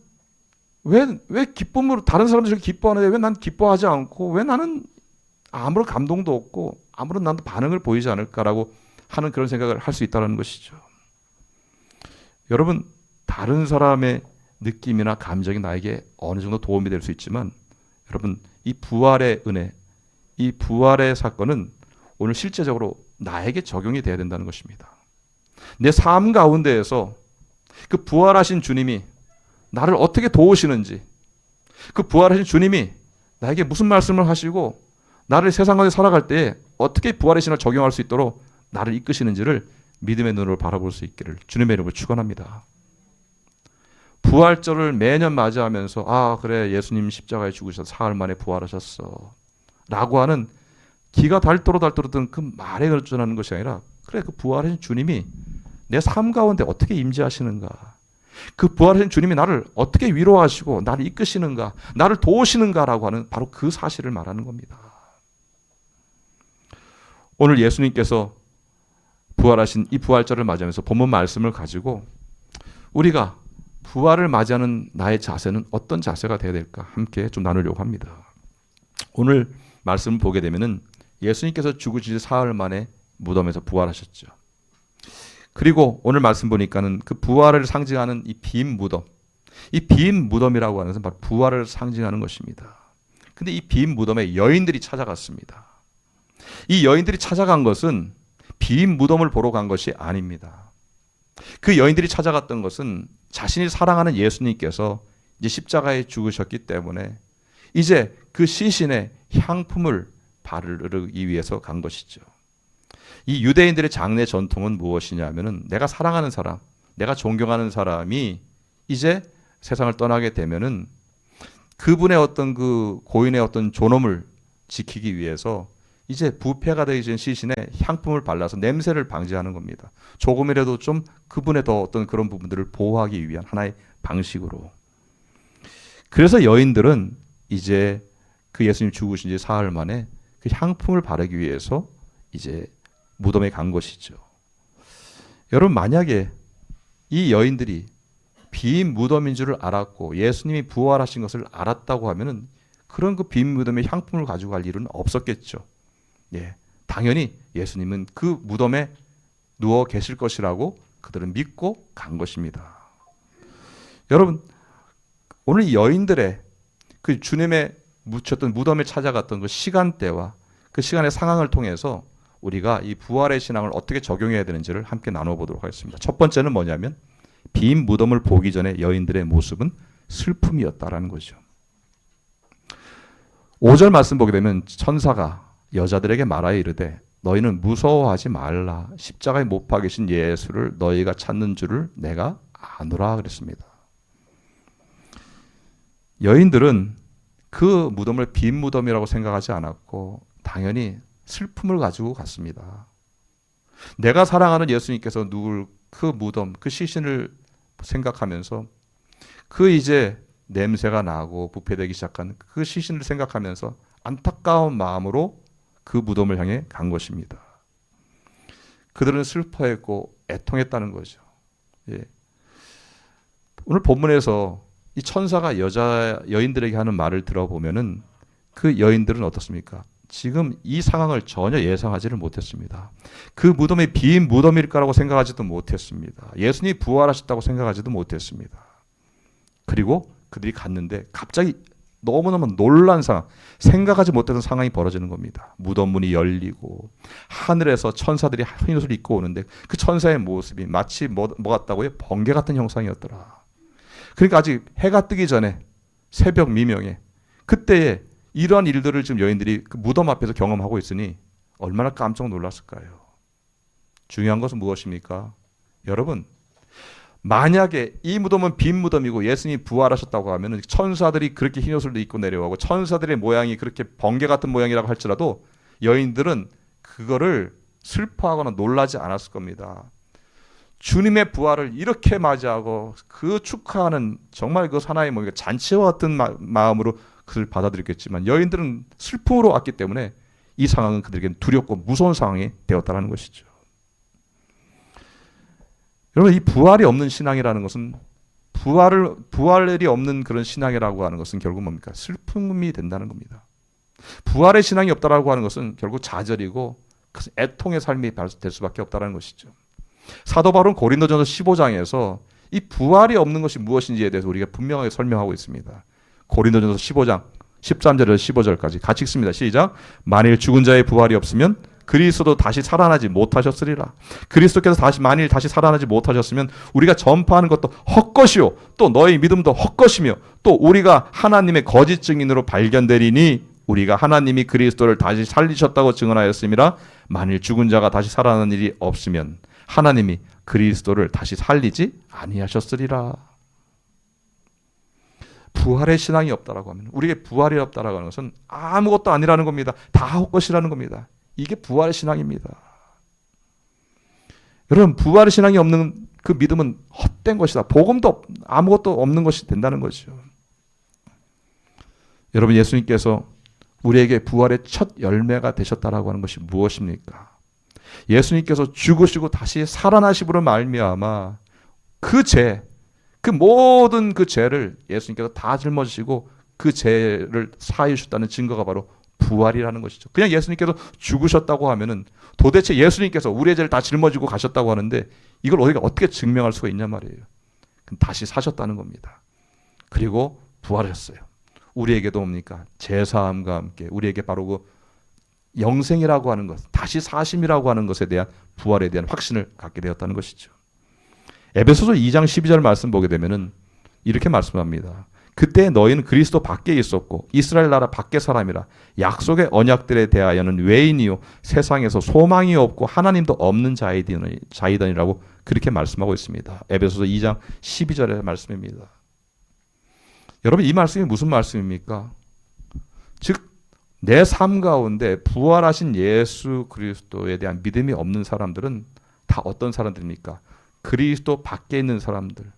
왜 기쁨으로 다른 사람들이 기뻐하는데 왜 난 기뻐하지 않고, 왜 나는 아무런 감동도 없고 아무런 나도 반응을 보이지 않을까라고 하는 그런 생각을 할 수 있다는 것이죠. 여러분, 다른 사람의 느낌이나 감정이 나에게 어느 정도 도움이 될 수 있지만, 여러분, 이 부활의 은혜, 이 부활의 사건은 오늘 실제적으로 나에게 적용이 돼야 된다는 것입니다. 내 삶 가운데에서 그 부활하신 주님이 나를 어떻게 도우시는지, 그 부활하신 주님이 나에게 무슨 말씀을 하시고 나를 세상 가운데 살아갈 때에 어떻게 부활의 신을 적용할 수 있도록 나를 이끄시는지를 믿음의 눈으로 바라볼 수 있기를 주님의 이름으로 축원합니다. 부활절을 매년 맞이하면서, 아 그래, 예수님 십자가에 죽으셔서 사흘 만에 부활하셨어 라고 하는 기가 닳도록 든 그 말에 의존하는 것이 아니라, 그래, 그 부활하신 주님이 내 삶 가운데 어떻게 임재하시는가, 그 부활하신 주님이 나를 어떻게 위로하시고 나를 이끄시는가, 나를 도우시는가라고 하는 바로 그 사실을 말하는 겁니다. 오늘 예수님께서 부활하신 이 부활절을 맞이하면서 본문 말씀을 가지고 우리가 부활을 맞이하는 나의 자세는 어떤 자세가 되어야 될까 함께 좀 나누려고 합니다. 오늘 말씀을 보게 되면은 예수님께서 죽으신 지 사흘 만에 무덤에서 부활하셨죠. 그리고 오늘 말씀 보니까는 그 부활을 상징하는 이 빈 무덤, 이 빈 무덤이라고 하는 것은 바로 부활을 상징하는 것입니다. 근데 이 빈 무덤에 여인들이 찾아갔습니다. 이 여인들이 찾아간 것은 빈 무덤을 보러 간 것이 아닙니다. 그 여인들이 찾아갔던 것은 자신이 사랑하는 예수님께서 이제 십자가에 죽으셨기 때문에 이제 그 시신의 향품을 바르기 위해서 간 것이죠. 이 유대인들의 장례 전통은 무엇이냐면은, 내가 사랑하는 사람, 내가 존경하는 사람이 이제 세상을 떠나게 되면은 그분의 어떤 그 고인의 어떤 존엄을 지키기 위해서 이제 부패가 되기 전 시신에 향품을 발라서 냄새를 방지하는 겁니다. 조금이라도 좀 그분의 더 어떤 그런 부분들을 보호하기 위한 하나의 방식으로. 그래서 여인들은 이제 그 예수님 죽으신 지 사흘 만에 그 향품을 바르기 위해서 이제 무덤에 간 것이죠. 여러분, 만약에 이 여인들이 빈 무덤인 줄을 알았고 예수님이 부활하신 것을 알았다고 하면은 그런 그 빈 무덤에 향품을 가지고 갈 일은 없었겠죠. 예, 당연히 예수님은 그 무덤에 누워 계실 것이라고 그들은 믿고 간 것입니다. 여러분, 오늘 이 여인들의 그 주님의 묻혔던 무덤에 찾아갔던 그 시간대와 그 시간의 상황을 통해서 우리가 이 부활의 신앙을 어떻게 적용해야 되는지를 함께 나눠보도록 하겠습니다. 첫 번째는 뭐냐면, 빈 무덤을 보기 전에 여인들의 모습은 슬픔이었다라는 거죠. 5절 말씀 보게 되면 천사가 여자들에게 말하여 이르되 너희는 무서워하지 말라. 십자가에 못 박이신 예수를 너희가 찾는 줄을 내가 아노라 그랬습니다. 여인들은 그 무덤을 빈 무덤이라고 생각하지 않았고 당연히 슬픔을 가지고 갔습니다. 내가 사랑하는 예수님께서 누굴 그 무덤, 그 시신을 생각하면서 그 이제 냄새가 나고 부패되기 시작한 그 시신을 생각하면서 안타까운 마음으로 그 무덤을 향해 간 것입니다. 그들은 슬퍼했고 애통했다는 거죠. 예. 오늘 본문에서 이 천사가 여인들에게 하는 말을 들어보면은 그 여인들은 어떻습니까? 지금 이 상황을 전혀 예상하지를 못했습니다. 그 무덤이 빈 무덤일 거라고 생각하지도 못했습니다. 예수님이 부활하셨다고 생각하지도 못했습니다. 그리고 그들이 갔는데 갑자기 너무너무 놀란 상황, 생각하지 못했던 상황이 벌어지는 겁니다. 무덤 문이 열리고 하늘에서 천사들이 흰 옷을 입고 오는데 그 천사의 모습이 마치 뭐 같다고요? 번개 같은 형상이었더라. 그러니까 아직 해가 뜨기 전에 새벽 미명에 그때에 이러한 일들을 지금 여인들이 그 무덤 앞에서 경험하고 있으니 얼마나 깜짝 놀랐을까요? 중요한 것은 무엇입니까? 여러분, 만약에 이 무덤은 빈 무덤이고 예수님이 부활하셨다고 하면 천사들이 그렇게 흰 옷을 입고 내려오고 천사들의 모양이 그렇게 번개 같은 모양이라고 할지라도 여인들은 그거를 슬퍼하거나 놀라지 않았을 겁니다. 주님의 부활을 이렇게 맞이하고 그 축하하는 정말 그 하나의 뭐 잔치와 같은 마음으로 그를 받아들였겠지만 여인들은 슬픔으로 왔기 때문에 이 상황은 그들에게는 두렵고 무서운 상황이 되었다는 것이죠. 여러분, 이 부활이 없는 신앙이라는 것은 부활이 없는 그런 신앙이라고 하는 것은 결국 뭡니까? 슬픔이 된다는 겁니다. 부활의 신앙이 없다라고 하는 것은 결국 좌절이고 애통의 삶이 될 수밖에 없다는 것이죠. 사도 바울은 고린도전서 15장에서 이 부활이 없는 것이 무엇인지에 대해서 우리가 분명하게 설명하고 있습니다. 고린도전서 15장 13절에서 15절까지 같이 읽습니다. 시작. 만일 죽은 자의 부활이 없으면 그리스도도 다시 살아나지 못하셨으리라. 그리스도께서 만일 다시 살아나지 못하셨으면 우리가 전파하는 것도 헛것이요 또 너희 믿음도 헛것이며 또 우리가 하나님의 거짓 증인으로 발견되리니 우리가 하나님이 그리스도를 다시 살리셨다고 증언하였음이라. 만일 죽은 자가 다시 살아나는 일이 없으면 하나님이 그리스도를 다시 살리지 아니하셨으리라. 부활의 신앙이 없다라고 하면 우리에게 부활이 없다라고 하는 것은 아무것도 아니라는 겁니다. 다 헛것이라는 겁니다. 이게 부활의 신앙입니다. 여러분, 부활의 신앙이 없는 그 믿음은 헛된 것이다. 복음도 아무것도 없는 것이 된다는 거죠. 여러분, 예수님께서 우리에게 부활의 첫 열매가 되셨다라고 하는 것이 무엇입니까? 예수님께서 죽으시고 다시 살아나심으로 말미암아 그 모든 그 죄를 예수님께서 다 짊어지시고 그 죄를 사하여 주셨다는 증거가 바로 부활이라는 것이죠. 그냥 예수님께서 죽으셨다고 하면은 도대체 예수님께서 우리의 죄를 다 짊어지고 가셨다고 하는데 이걸 우리가 어떻게 증명할 수가 있냐 말이에요. 다시 사셨다는 겁니다. 그리고 부활하셨어요. 우리에게도 뭡니까? 제사함과 함께 우리에게 바로 그 영생이라고 하는 것, 다시 사심이라고 하는 것에 대한 부활에 대한 확신을 갖게 되었다는 것이죠. 에베소서 2장 12절 말씀 보게 되면은 이렇게 말씀합니다. 그때 너희는 그리스도 밖에 있었고 이스라엘 나라 밖의 사람이라 약속의 언약들에 대하여는 외인이요 세상에서 소망이 없고 하나님도 없는 자이더니라고 그렇게 말씀하고 있습니다. 에베소서 2장 12절의 말씀입니다. 여러분, 이 말씀이 무슨 말씀입니까? 즉 내 삶 가운데 부활하신 예수 그리스도에 대한 믿음이 없는 사람들은 다 어떤 사람들입니까? 그리스도 밖에 있는 사람들.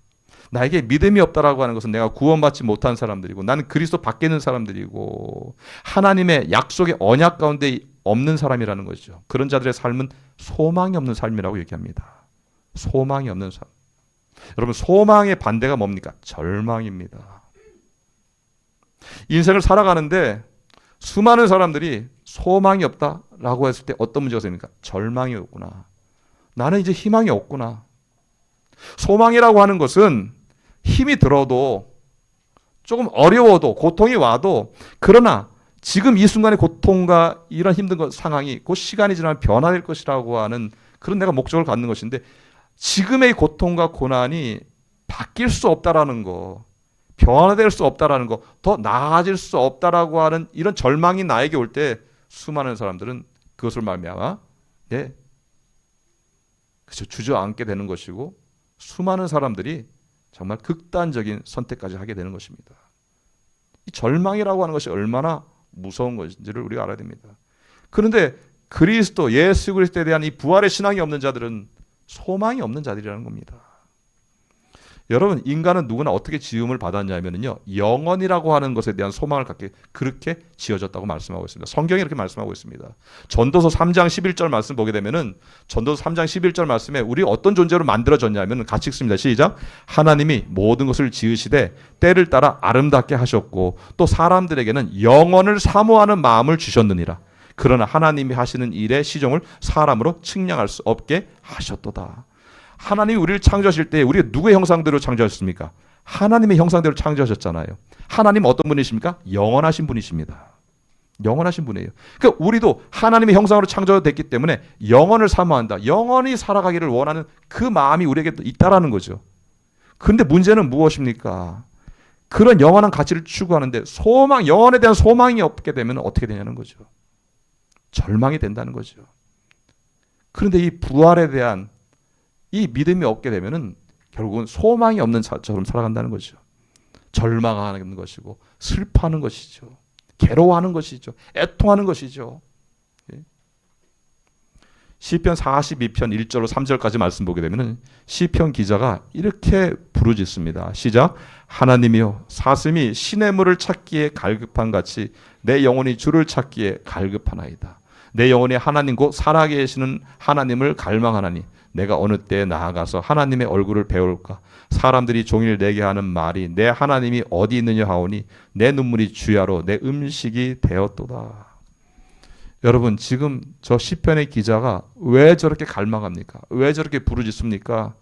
나에게 믿음이 없다라고 하는 것은 내가 구원받지 못한 사람들이고 나는 그리스도 밖에 있는 사람들이고 하나님의 약속의 언약 가운데 없는 사람이라는 것이죠. 그런 자들의 삶은 소망이 없는 삶이라고 얘기합니다. 소망이 없는 삶. 여러분, 소망의 반대가 뭡니까? 절망입니다. 인생을 살아가는데 수많은 사람들이 소망이 없다라고 했을 때 어떤 문제가 생깁니까? 절망이 없구나. 나는 이제 희망이 없구나. 소망이라고 하는 것은 힘이 들어도 조금 어려워도 고통이 와도 그러나 지금 이 순간의 고통과 이런 힘든 상황이 그 시간이 지나면 변화될 것이라고 하는 그런 내가 목적을 갖는 것인데 지금의 고통과 고난이 바뀔 수 없다라는 거, 변화될 수 없다라는 거, 더 나아질 수 없다라고 하는 이런 절망이 나에게 올 때 수많은 사람들은 그것을 말미암아 그렇죠, 주저앉게 되는 것이고 수많은 사람들이 정말 극단적인 선택까지 하게 되는 것입니다. 이 절망이라고 하는 것이 얼마나 무서운 것인지를 우리가 알아야 됩니다. 그런데 그리스도, 예수 그리스도에 대한 이 부활의 신앙이 없는 자들은 소망이 없는 자들이라는 겁니다. 여러분, 인간은 누구나 어떻게 지음을 받았냐면요, 영원이라고 하는 것에 대한 소망을 갖게 그렇게 지어졌다고 말씀하고 있습니다. 성경이 이렇게 말씀하고 있습니다. 전도서 3장 11절 말씀 보게 되면은, 전도서 3장 11절 말씀에 우리 어떤 존재로 만들어졌냐면 같이 읽습니다. 시작. 하나님이 모든 것을 지으시되 때를 따라 아름답게 하셨고 또 사람들에게는 영원을 사모하는 마음을 주셨느니라. 그러나 하나님이 하시는 일의 시종을 사람으로 측량할 수 없게 하셨도다. 하나님이 우리를 창조하실 때 우리가 누구의 형상대로 창조하셨습니까? 하나님의 형상대로 창조하셨잖아요. 하나님 어떤 분이십니까? 영원하신 분이십니다. 영원하신 분이에요. 그러니까 우리도 하나님의 형상으로 창조됐기 때문에 영원을 사모한다. 영원히 살아가기를 원하는 그 마음이 우리에게 있다라는 거죠. 그런데 문제는 무엇입니까? 그런 영원한 가치를 추구하는데 영원에 대한 소망이 없게 되면 어떻게 되냐는 거죠. 절망이 된다는 거죠. 그런데 이 부활에 대한 이 믿음이 없게 되면은 결국은 소망이 없는 자처럼 살아간다는 거죠. 절망하는 것이고 슬퍼하는 것이죠. 괴로워하는 것이죠. 애통하는 것이죠. 시편 42편 1절로 3절까지 말씀 보게 되면은 시편 기자가 이렇게 부르짖습니다. 시작. 하나님이여, 사슴이 시냇물을 찾기에 갈급한 같이 내 영혼이 주를 찾기에 갈급하나이다. 내 영혼이 하나님 곧 살아계시는 하나님을 갈망하나니 내가 어느 때에 나아가서 하나님의 얼굴을 배울까? 사람들이 종일 내게 하는 말이 내 하나님이 어디 있느냐 하오니 내 눈물이 주야로 내 음식이 되었도다. 여러분, 지금 저 시편의 기자가 왜 저렇게 갈망합니까? 왜 저렇게 부르짖습니까?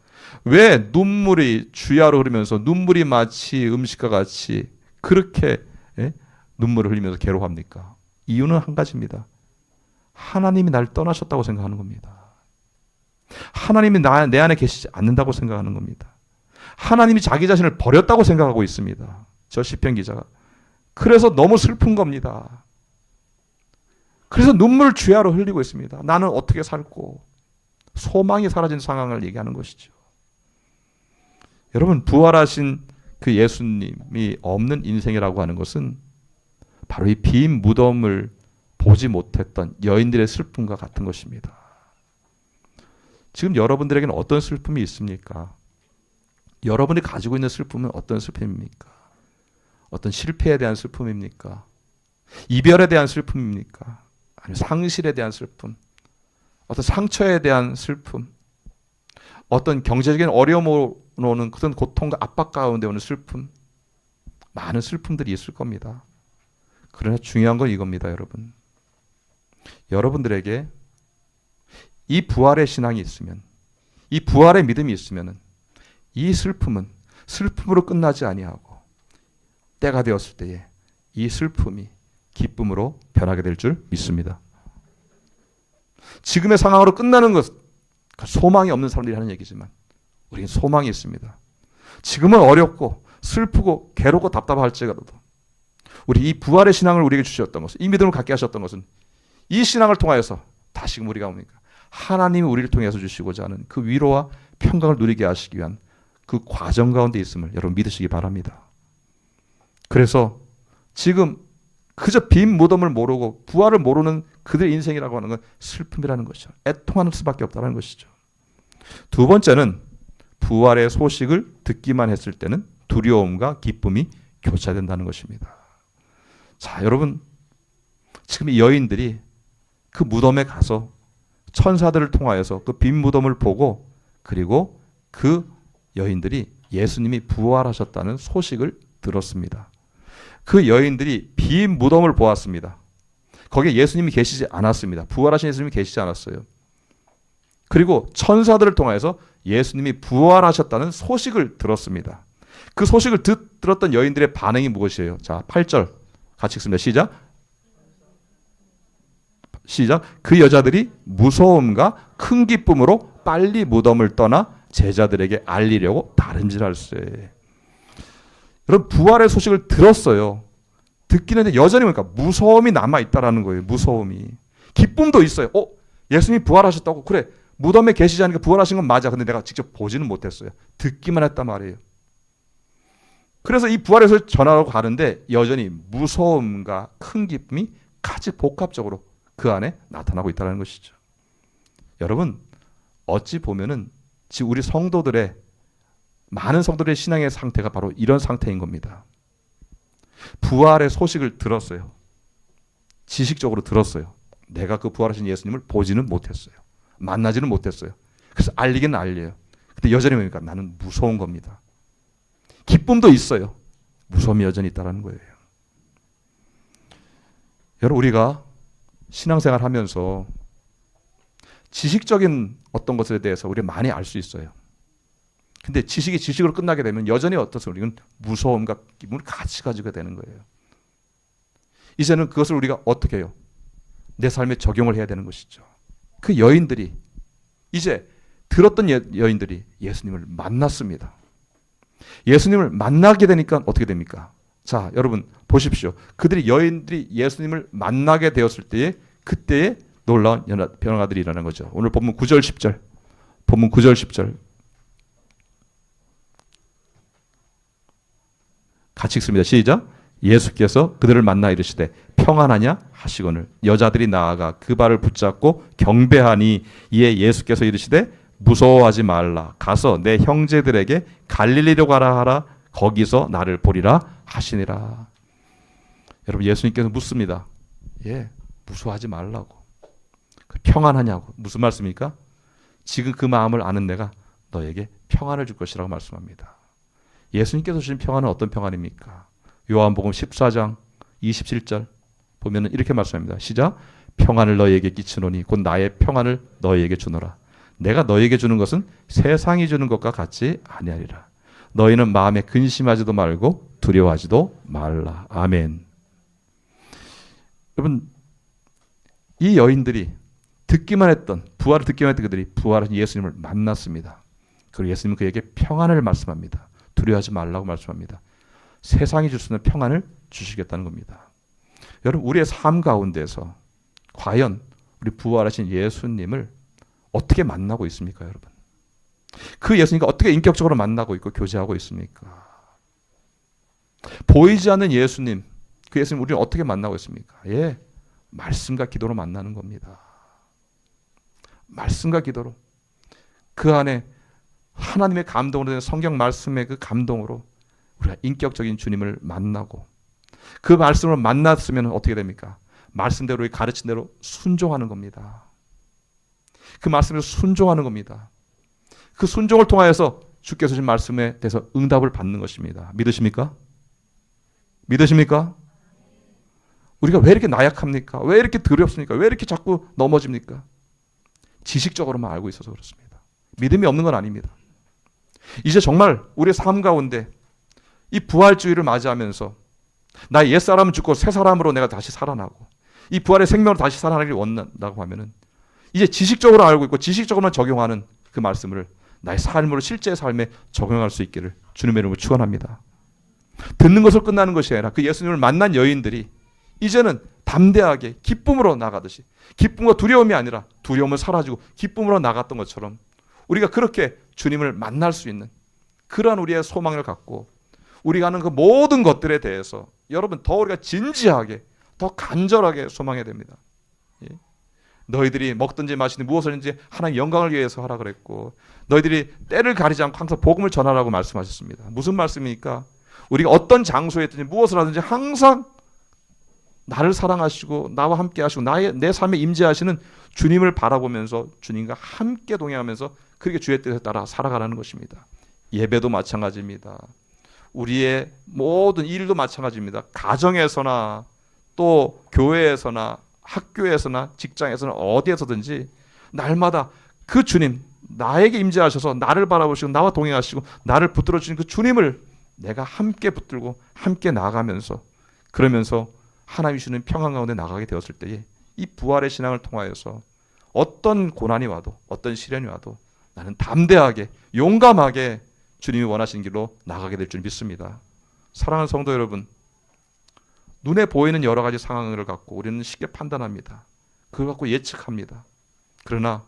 왜 눈물이 주야로 흐르면서 눈물이 마치 음식과 같이 그렇게 눈물을 흘리면서 괴로워합니까? 이유는 한 가지입니다. 하나님이 날 떠나셨다고 생각하는 겁니다. 하나님이 내 안에 계시지 않는다고 생각하는 겁니다. 하나님이 자기 자신을 버렸다고 생각하고 있습니다. 저 시편 기자가. 그래서 너무 슬픈 겁니다. 그래서 눈물을 주야로 흘리고 있습니다. 나는 어떻게 살고 소망이 사라진 상황을 얘기하는 것이죠. 여러분, 부활하신 그 예수님이 없는 인생이라고 하는 것은 바로 이 빈 무덤을 보지 못했던 여인들의 슬픔과 같은 것입니다. 지금 여러분들에게는 어떤 슬픔이 있습니까? 여러분이 가지고 있는 슬픔은 어떤 슬픔입니까? 어떤 실패에 대한 슬픔입니까? 이별에 대한 슬픔입니까? 아니면 상실에 대한 슬픔? 어떤 상처에 대한 슬픔? 어떤 경제적인 어려움으로 오는 그런 고통과 압박 가운데 오는 슬픔? 많은 슬픔들이 있을 겁니다. 그러나 중요한 건 이겁니다, 여러분. 여러분들에게 이 부활의 신앙이 있으면, 이 부활의 믿음이 있으면 이 슬픔은 슬픔으로 끝나지 아니하고 때가 되었을 때에 이 슬픔이 기쁨으로 변하게 될 줄 믿습니다. 지금의 상황으로 끝나는 것, 소망이 없는 사람들이 하는 얘기지만 우리는 소망이 있습니다. 지금은 어렵고 슬프고 괴롭고 답답할지라도 우리 이 부활의 신앙을 우리에게 주셨던 것은, 이 믿음을 갖게 하셨던 것은 이 신앙을 통하여서 다시금 우리가 뭡니까? 하나님이 우리를 통해서 주시고자 하는 그 위로와 평강을 누리게 하시기 위한 그 과정 가운데 있음을 여러분 믿으시기 바랍니다. 그래서 지금 그저 빈 무덤을 모르고 부활을 모르는 그들의 인생이라고 하는 건 슬픔이라는 것이죠. 애통하는 수밖에 없다는 것이죠. 두 번째는 부활의 소식을 듣기만 했을 때는 두려움과 기쁨이 교차된다는 것입니다. 자, 여러분, 지금 이 여인들이 그 무덤에 가서 천사들을 통하여서 그 빈 무덤을 보고, 그리고 그 여인들이 예수님이 부활하셨다는 소식을 들었습니다. 그 여인들이 빈 무덤을 보았습니다. 거기에 예수님이 계시지 않았습니다. 부활하신 예수님이 계시지 않았어요. 그리고 천사들을 통해서 예수님이 부활하셨다는 소식을 들었습니다. 그 소식을 들었던 여인들의 반응이 무엇이에요? 자, 8절 같이 읽습니다. 시작. 그 여자들이 무서움과 큰 기쁨으로 빨리 무덤을 떠나 제자들에게 알리려고 다름질할세. 여러분, 부활의 소식을 들었어요. 듣기는 했는데 여전히 그러니까 무서움이 남아있다라는 거예요. 무서움이. 기쁨도 있어요. 예수님이 부활하셨다고. 그래, 무덤에 계시지 않으니까 부활하신 건 맞아. 근데 내가 직접 보지는 못했어요. 듣기만 했단 말이에요. 그래서 이 부활의 소식 전하러 가는데 여전히 무서움과 큰 기쁨이 같이 복합적으로 그 안에 나타나고 있다는 것이죠. 여러분, 어찌 보면은 지금 우리 성도들의 많은 성도들의 신앙의 상태가 바로 이런 상태인 겁니다. 부활의 소식을 들었어요. 지식적으로 들었어요. 내가 그 부활하신 예수님을 보지는 못했어요. 만나지는 못했어요. 그래서 알리긴 알려요. 근데 여전히 뭡니까? 나는 무서운 겁니다. 기쁨도 있어요. 무서움이 여전히 있다는 거예요. 여러분, 우리가 신앙생활 하면서 지식적인 어떤 것에 대해서 우리가 많이 알 수 있어요. 근데 지식이 지식으로 끝나게 되면 여전히 어떠세요? 우리는 무서움과 기쁨을 같이 가지게 되는 거예요. 이제는 그것을 우리가 어떻게 해요? 내 삶에 적용을 해야 되는 것이죠. 그 여인들이, 이제 들었던 여인들이 예수님을 만났습니다. 예수님을 만나게 되니까 어떻게 됩니까? 자, 여러분 보십시오. 여인들이 예수님을 만나게 되었을 때에 그때에 놀라운 변화들이 일어나는 거죠. 오늘 본문 9절 10절. 본문 9절 10절. 같이 읽습니다. 시작. 예수께서 그들을 만나 이르시되 평안하냐 하시거늘 여자들이 나아가 그 발을 붙잡고 경배하니 이에 예수께서 이르시되 무서워하지 말라. 가서 내 형제들에게 갈릴리로 가라 하라. 거기서 나를 보리라 하시니라. 여러분, 예수님께서 묻습니다. 무서워하지 말라고. 평안하냐고. 무슨 말씀입니까? 지금 그 마음을 아는 내가 너에게 평안을 줄 것이라고 말씀합니다. 예수님께서 주신 평안은 어떤 평안입니까? 요한복음 14장 27절 보면은 이렇게 말씀합니다. 시작. 평안을 너희에게 끼치노니 곧 나의 평안을 너희에게 주노라. 내가 너희에게 주는 것은 세상이 주는 것과 같지 아니하리라. 너희는 마음에 근심하지도 말고 두려워하지도 말라. 아멘. 여러분, 이 여인들이 부활을 듣기만 했던 그들이 부활하신 예수님을 만났습니다. 그리고 예수님은 그에게 평안을 말씀합니다. 두려워하지 말라고 말씀합니다. 세상이 줄 수 있는 평안을 주시겠다는 겁니다. 여러분, 우리의 삶 가운데서 과연 우리 부활하신 예수님을 어떻게 만나고 있습니까, 여러분? 그 예수님과 어떻게 인격적으로 만나고 있고 교제하고 있습니까? 보이지 않는 예수님, 그 예수님 우리는 어떻게 만나고 있습니까? 말씀과 기도로 만나는 겁니다. 말씀과 기도로. 그 안에 하나님의 감동으로 된 성경 말씀의 그 감동으로 우리가 인격적인 주님을 만나고 그 말씀을 만났으면 어떻게 됩니까? 말씀대로 가르친 대로 순종하는 겁니다. 그 말씀에 순종하는 겁니다. 그 순종을 통하여서 주께서 주신 말씀에 대해서 응답을 받는 것입니다. 믿으십니까? 믿으십니까? 우리가 왜 이렇게 나약합니까? 왜 이렇게 두렵습니까? 왜 이렇게 자꾸 넘어집니까? 지식적으로만 알고 있어서 그렇습니다. 믿음이 없는 건 아닙니다. 이제 정말 우리의 삶 가운데 이 부활주의를 맞이하면서 나의 옛사람은 죽고 새 사람으로 내가 다시 살아나고 이 부활의 생명으로 다시 살아나기를 원한다고 하면은 이제 지식적으로 알고 있고 지식적으로만 적용하는 그 말씀을 나의 삶으로 실제 삶에 적용할 수 있기를 주님의 이름으로 축원합니다. 듣는 것을 끝나는 것이 아니라 그 예수님을 만난 여인들이 이제는 담대하게 기쁨으로 나가듯이 기쁨과 두려움이 아니라 두려움은 사라지고 기쁨으로 나갔던 것처럼 우리가 그렇게 주님을 만날 수 있는 그러한 우리의 소망을 갖고 우리가 하는 그 모든 것들에 대해서 여러분 더 우리가 진지하게 더 간절하게 소망해야 됩니다. 너희들이 먹든지 마시든지 무엇을든지 하나님 영광을 위해서 하라 그랬고 너희들이 때를 가리지 않고 항상 복음을 전하라고 말씀하셨습니다. 무슨 말씀입니까? 우리가 어떤 장소에 있든지 무엇을 하든지 항상 나를 사랑하시고 나와 함께 하시고 내 삶에 임재하시는 주님을 바라보면서 주님과 함께 동행하면서 그렇게 주의 뜻에 따라 살아가라는 것입니다. 예배도 마찬가지입니다. 우리의 모든 일도 마찬가지입니다. 가정에서나 또 교회에서나 학교에서나 직장에서나 어디에서든지 날마다 그 주님 나에게 임재하셔서 나를 바라보시고 나와 동행하시고 나를 붙들어 주신 그 주님을 내가 함께 붙들고 함께 나아가면서 그러면서 하나님이 주는 평안 가운데 나가게 되었을 때에 이 부활의 신앙을 통하여서 어떤 고난이 와도 어떤 시련이 와도 나는 담대하게 용감하게 주님이 원하시는 길로 나가게 될 줄 믿습니다. 사랑하는 성도 여러분, 눈에 보이는 여러 가지 상황을 갖고 우리는 쉽게 판단합니다. 그걸 갖고 예측합니다. 그러나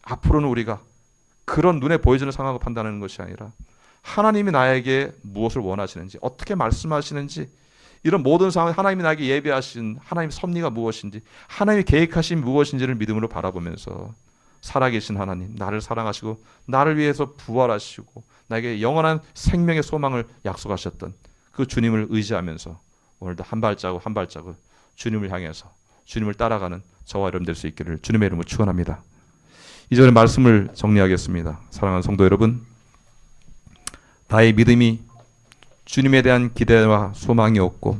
앞으로는 우리가 그런 눈에 보여지는 상황을 판단하는 것이 아니라 하나님이 나에게 무엇을 원하시는지 어떻게 말씀하시는지 이런 모든 상황 하나님이 나에게 예비하신 하나님의 섭리가 무엇인지 하나님이 계획하신 무엇인지를 믿음으로 바라보면서 살아계신 하나님, 나를 사랑하시고 나를 위해서 부활하시고 나에게 영원한 생명의 소망을 약속하셨던 그 주님을 의지하면서 오늘도 한 발자국 한 발자국 주님을 향해서 주님을 따라가는 저와 여러분 될 수 있기를 주님의 이름으로 축원합니다. 이전에 말씀을 정리하겠습니다. 사랑하는 성도 여러분, 나의 믿음이 주님에 대한 기대와 소망이 없고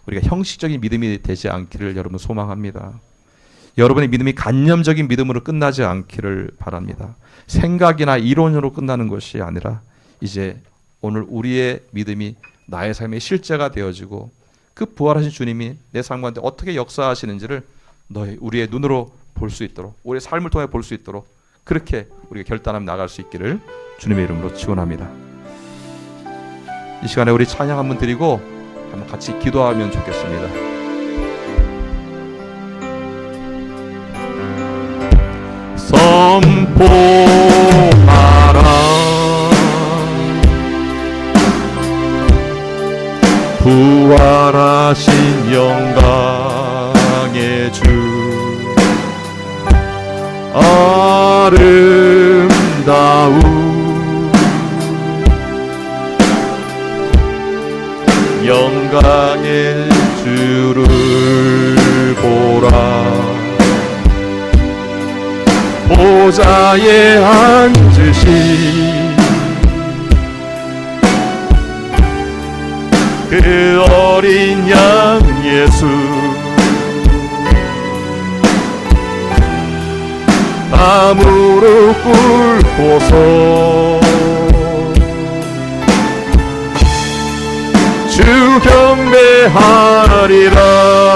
우리가 형식적인 믿음이 되지 않기를 여러분 소망합니다. 여러분의 믿음이 간념적인 믿음으로 끝나지 않기를 바랍니다. 생각이나 이론으로 끝나는 것이 아니라 이제 오늘 우리의 믿음이 나의 삶의 실제가 되어지고 그 부활하신 주님이 내 삶 가운데 어떻게 역사하시는지를 우리의 눈으로 볼 수 있도록, 우리의 삶을 통해 볼 수 있도록 그렇게 우리가 결단하며 나갈 수 있기를 주님의 이름으로 축원합니다. 이 시간에 우리 찬양 한번 드리고 한번 같이 기도하면 좋겠습니다. 선포하라 부활하신 영광의 주 아름다운 영광의 주를 보라 보좌에 앉으신 그 어린 양 예수 다 무릎 꿇고서 주 경배하리라.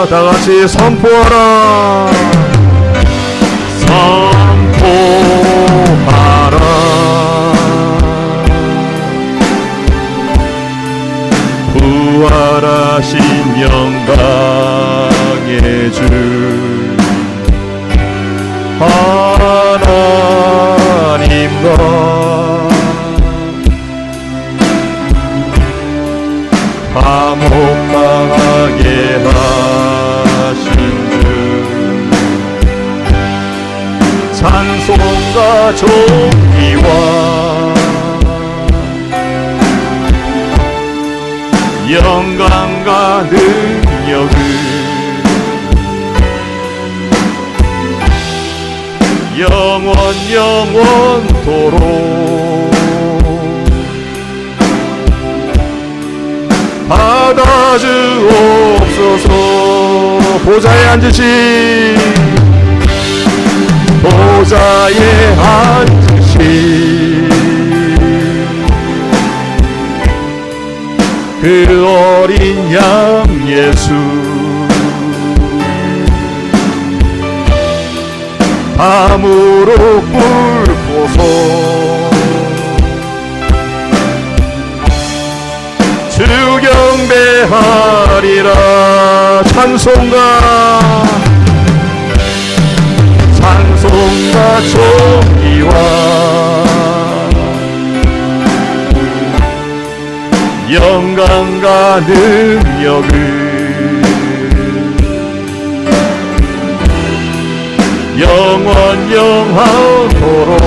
다 같이 선포하라. 선포하라. 부활하신 영광의 주 하나님과 화목하게 하신 주 찬송과 존귀와 영광과 능력을 영원 영원토록 받아주옵소서. 보좌에 앉으신 보좌에 앉으신 그 어린 양 예수 다 무릎 꿇고서 주 경배하리라. 찬송가 존귀와 영광과 능력을 영원 영원토록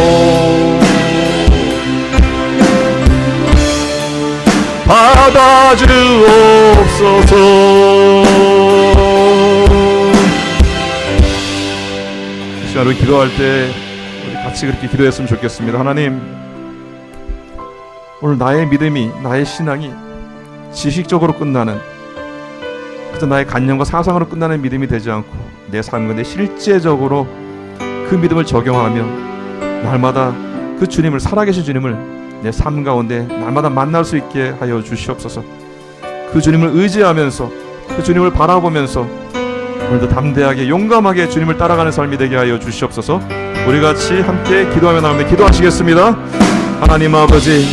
받아주옵소서. 이 시간 우리 기도할 때 우리 같이 그렇게 기도했으면 좋겠습니다. 하나님, 오늘 나의 믿음이, 나의 신앙이 지식적으로 끝나는, 그저 나의 관념과 사상으로 끝나는 믿음이 되지 않고 내 삶 가운데 실제적으로 그 믿음을 적용하며 날마다 그 주님을, 살아계신 주님을 내 삶 가운데 날마다 만날 수 있게 하여 주시옵소서. 그 주님을 의지하면서, 그 주님을 바라보면서 오늘도 담대하게 용감하게 주님을 따라가는 삶이 되게 하여 주시옵소서. 우리 같이 함께 기도하며 나오며 기도하시겠습니다. 하나님 아버지,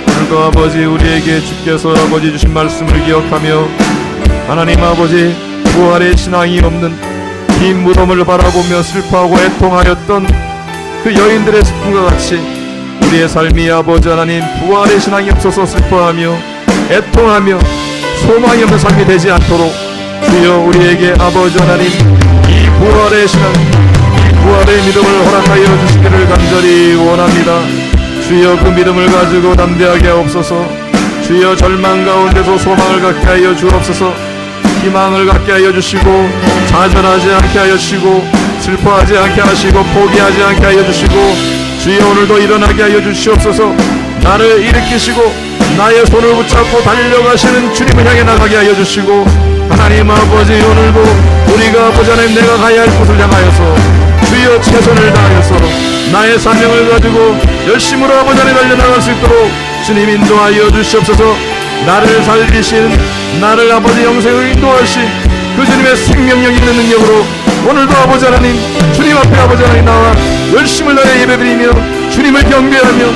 오늘도 아버지 우리에게 주께서 아버지 주신 말씀을 기억하며 하나님 아버지 부활의 신앙이 없는 빈 무덤을 바라보며 슬퍼하고 애통하였던 그 여인들의 슬픔과 같이 우리의 삶이 아버지 하나님 부활의 신앙이 없어서 슬퍼하며 애통하며 소망이 없는 삶이 되지 않도록 주여 우리에게 아버지 하나님 이 부활의 신앙, 이
부활의 믿음을 허락하여 주시기를 간절히 원합니다. 주여 그 믿음을 가지고 담대하게 하옵소서. 주여 절망 가운데서 소망을 갖게 하여 주옵소서. 희망을 갖게 하여 주시고 좌절하지 않게 하여 주시고 슬퍼하지 않게 하시고 포기하지 않게 하여 주시고 주여 오늘도 일어나게 하여 주시옵소서. 나를 일으키시고 나의 손을 붙잡고 달려가시는 주님을 향해 나가게 하여 주시고 하나님 아버지 오늘도 우리가 아버지 하나님 내가 가야 할 곳을 향하여서 주여 최선을 다하여서 나의 사명을 가지고 열심으로 아버지 하나님 달려나갈 수 있도록 주님 인도하여 주시옵소서. 나를 살리신 나를 아버지 영생으로 인도하신 그 주님의 생명력 있는 능력으로 오늘도 아버지 하나님 주님 앞에 아버지 하나님 나와 열심을 다해 예배드리며 주님을 경배하며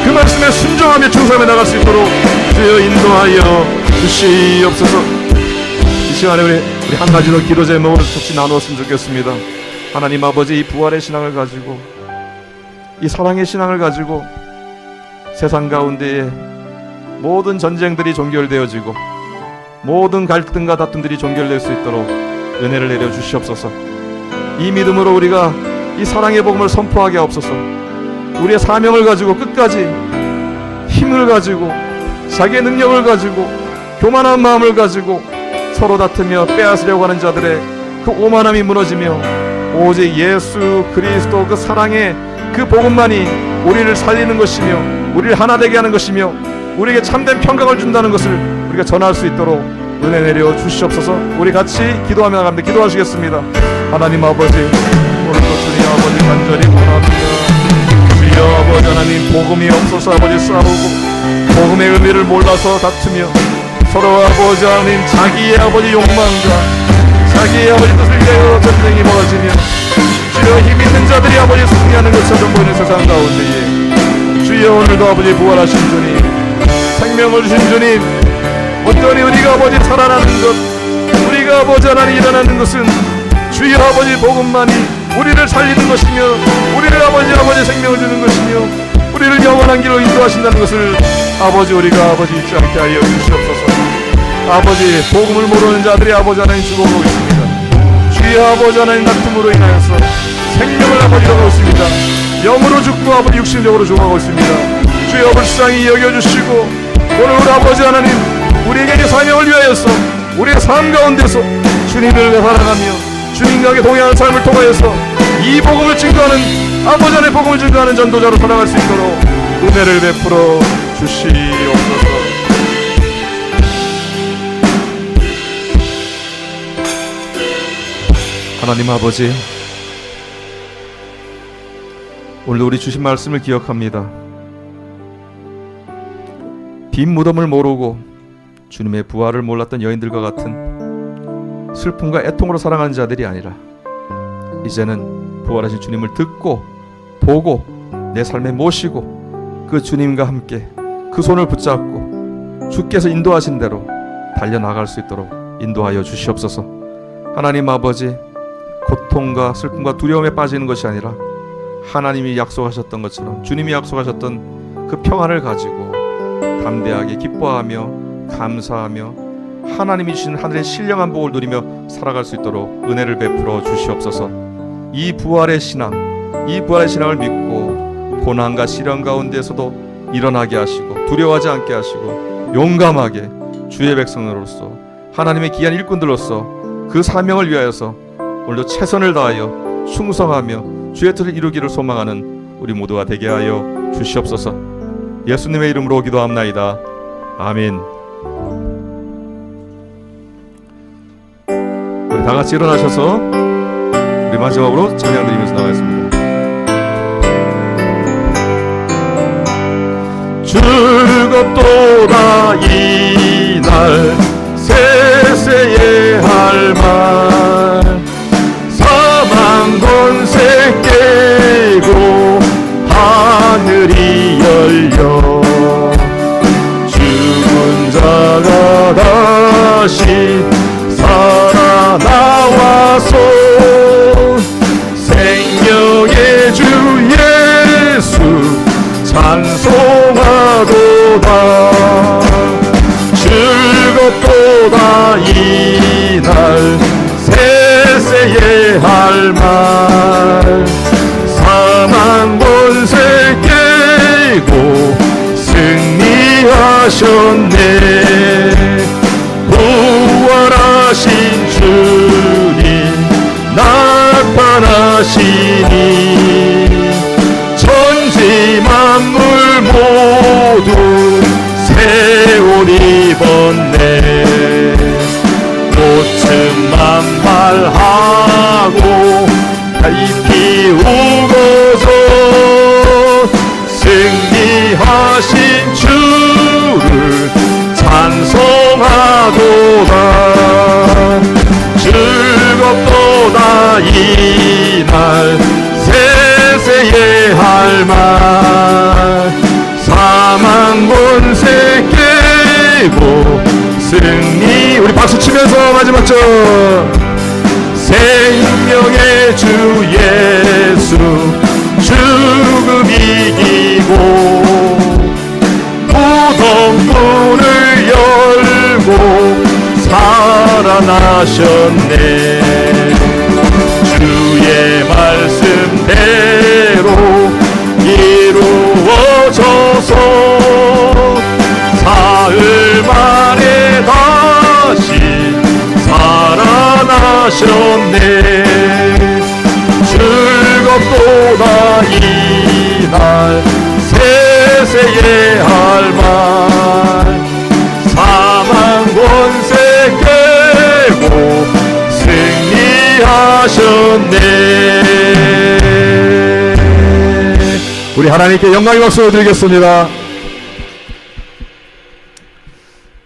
그 말씀에 순종하며 충성하며 나갈 수 있도록 주여 인도하여 주시옵소서. 이 시간에 우리 한 가지 더 기도 제목을 같이 나누었으면 좋겠습니다. 하나님 아버지 이 부활의 신앙을 가지고 이 사랑의 신앙을 가지고 세상 가운데에 모든 전쟁들이 종결되어지고 모든 갈등과 다툼들이 종결될 수 있도록 은혜를 내려 주시옵소서. 이 믿음으로 우리가 이 사랑의 복음을 선포하게 하옵소서. 우리의 사명을 가지고 끝까지 힘을 가지고 자기의 능력을 가지고 교만한 마음을 가지고 서로 다투며 빼앗으려고 하는 자들의 그 오만함이 무너지며 오직 예수 그리스도 그 사랑의 그 복음만이 우리를 살리는 것이며 우리를 하나 되게 하는 것이며 우리에게 참된 평강을 준다는 것을 우리가 전할 수 있도록 은혜 내려 주시옵소서. 우리 같이 기도하며 나갑니다. 기도하시겠습니다. 하나님 아버지 오늘도 주님 아버지 간절히 원합니다. 주여 아버지 하나님 복음이 없어서 아버지 싸우고 복음의 의미를 몰라서 다투며 서로 아버지 하나님 자기의 아버지 욕망과 자기의 아버지 뜻을 위하여 전쟁이 벌어지며 주여 힘 있는 자들이 아버지 승리하는 것처럼 보이는 세상 가운데에 주여 오늘도 아버지 부활하신 주님 생명을 주신 주님 어떠니 우리가 아버지 살아나는 것 우리가 아버지 하나님 일어나는 것은 주여 아버지 복음만이 우리를 살리는 것이며 우리를 아버지 생명을 주는 것이며 우리를 영원한 길로 인도하신다는 것을 아버지 우리가 아버지 잊지 않게 하여 주시옵소서. 아버지 복음을 모르는 자들이 아버지 하나님 죽어가고 있습니다. 주여 아버지 하나님 다툼으로 인하여서 생명을 아버지 잃어가고 있습니다. 영으로 죽고 아버지 육신적으로 죽어가고 있습니다. 주여 불쌍히 여겨주시고 오늘 우리 아버지 하나님 우리에게 사명을 위하여서 우리의 삶 가운데서 주님을 사랑하며 주님과 동행하는 삶을 통하여서 이 복음을 증거하는 아버지 하나님의 복음을 증거하는 전도자로 살아갈 수 있도록 은혜를 베풀어 주시옵소서. 하나님 아버지 오늘 우리 주신 말씀을 기억합니다. 빈 무덤을 모르고 주님의 부활을 몰랐던 여인들과 같은 슬픔과 애통으로 살아가는 자들이 아니라 이제는 부활하신 주님을 듣고 보고 내 삶에 모시고 그 주님과 함께 그 손을 붙잡고 주께서 인도하신 대로 달려나갈 수 있도록 인도하여 주시옵소서. 하나님 아버지 고통과 슬픔과 두려움에 빠지는 것이 아니라 하나님이 약속하셨던 것처럼 주님이 약속하셨던 그 평안을 가지고 담대하게 기뻐하며 감사하며 하나님이 주신 하늘의 신령한 복을 누리며 살아갈 수 있도록 은혜를 베풀어 주시옵소서. 이 부활의 신앙을 믿고 고난과 시련 가운데서도 일어나게 하시고 두려워하지 않게 하시고 용감하게 주의 백성으로서 하나님의 귀한 일꾼들로서 그 사명을 위하여서 오늘도 최선을 다하여 충성하며 주의 뜻을 이루기를 소망하는 우리 모두가 되게 하여 주시옵소서. 예수님의 이름으로 기도합나이다. 아멘. 우리 다 같이 일어나셔서 우리 마지막으로 찬양 드리면서 나가겠습니다. 즐겁도다 이날 세세의 할 말 사망 권세 깨고 하늘이 열려 죽은 자가 다시 살아나와서 생명의 주 예수 찬송하도다. 즐겁도다 이날 세세의 할 말 승리하셨네. 부활하신 주님 나타나시니 천지 만물 모두 새 옷 입었네. 꽃은 만발하고 달이 피우고서 승리하신 주를 찬송하도다. 즐겁도다 이날 세세의 할말. 사망 권세 깨고 승리. 우리 박수 치면서 마지막 절. 생명의 주 예수 죽음 이기고 무덤 문을 열고 살아나셨네. 주의 말씀대로 이루어져서 사흘 만에 다시 살아나셨네. 즐겁도다 이날 세세의 할말. 사망 권세 깨고 승리하셨네. 우리 하나님께 영광의 박수 드리겠습니다.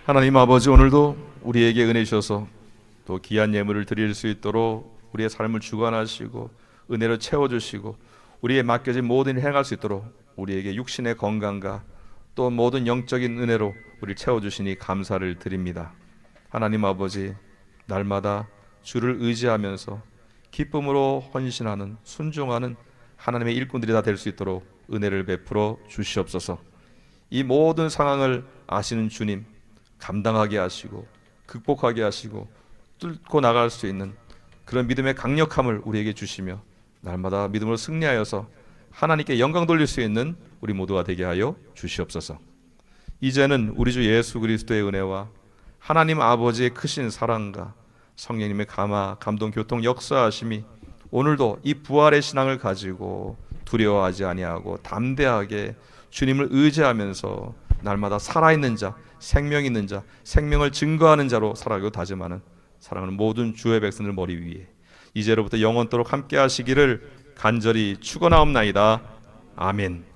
하나님 아버지, 오늘도 우리에게 은혜 주셔서 또 귀한 예물을 드릴 수 있도록 우리의 삶을 주관하시고 은혜로 채워주시고 우리의 맡겨진 모든 일을 행할 수 있도록 우리에게 육신의 건강과 또 모든 영적인 은혜로 우리를 채워주시니 감사를 드립니다. 하나님 아버지, 날마다 주를 의지하면서 기쁨으로 헌신하는 순종하는 하나님의 일꾼들이 다 될 수 있도록 은혜를 베풀어 주시옵소서. 이 모든 상황을 아시는 주님, 감당하게 하시고 극복하게 하시고 뚫고 나갈 수 있는 그런 믿음의 강력함을 우리에게 주시며 날마다 믿음으로 승리하여서 하나님께 영광 돌릴 수 있는 우리 모두가 되게 하여 주시옵소서. 이제는 우리 주 예수 그리스도의 은혜와 하나님 아버지의 크신 사랑과 성령님의 감동, 교통, 역사하심이 오늘도 이 부활의 신앙을 가지고 두려워하지 아니하고 담대하게 주님을 의지하면서 날마다 살아있는 자, 생명 있는 자, 생명을 증거하는 자로 살아가고 다짐하는 사랑하는 모든 주의 백성들 머리 위에 이제로부터 영원토록 함께 하시기를 간절히 축원하옵나이다. 아멘.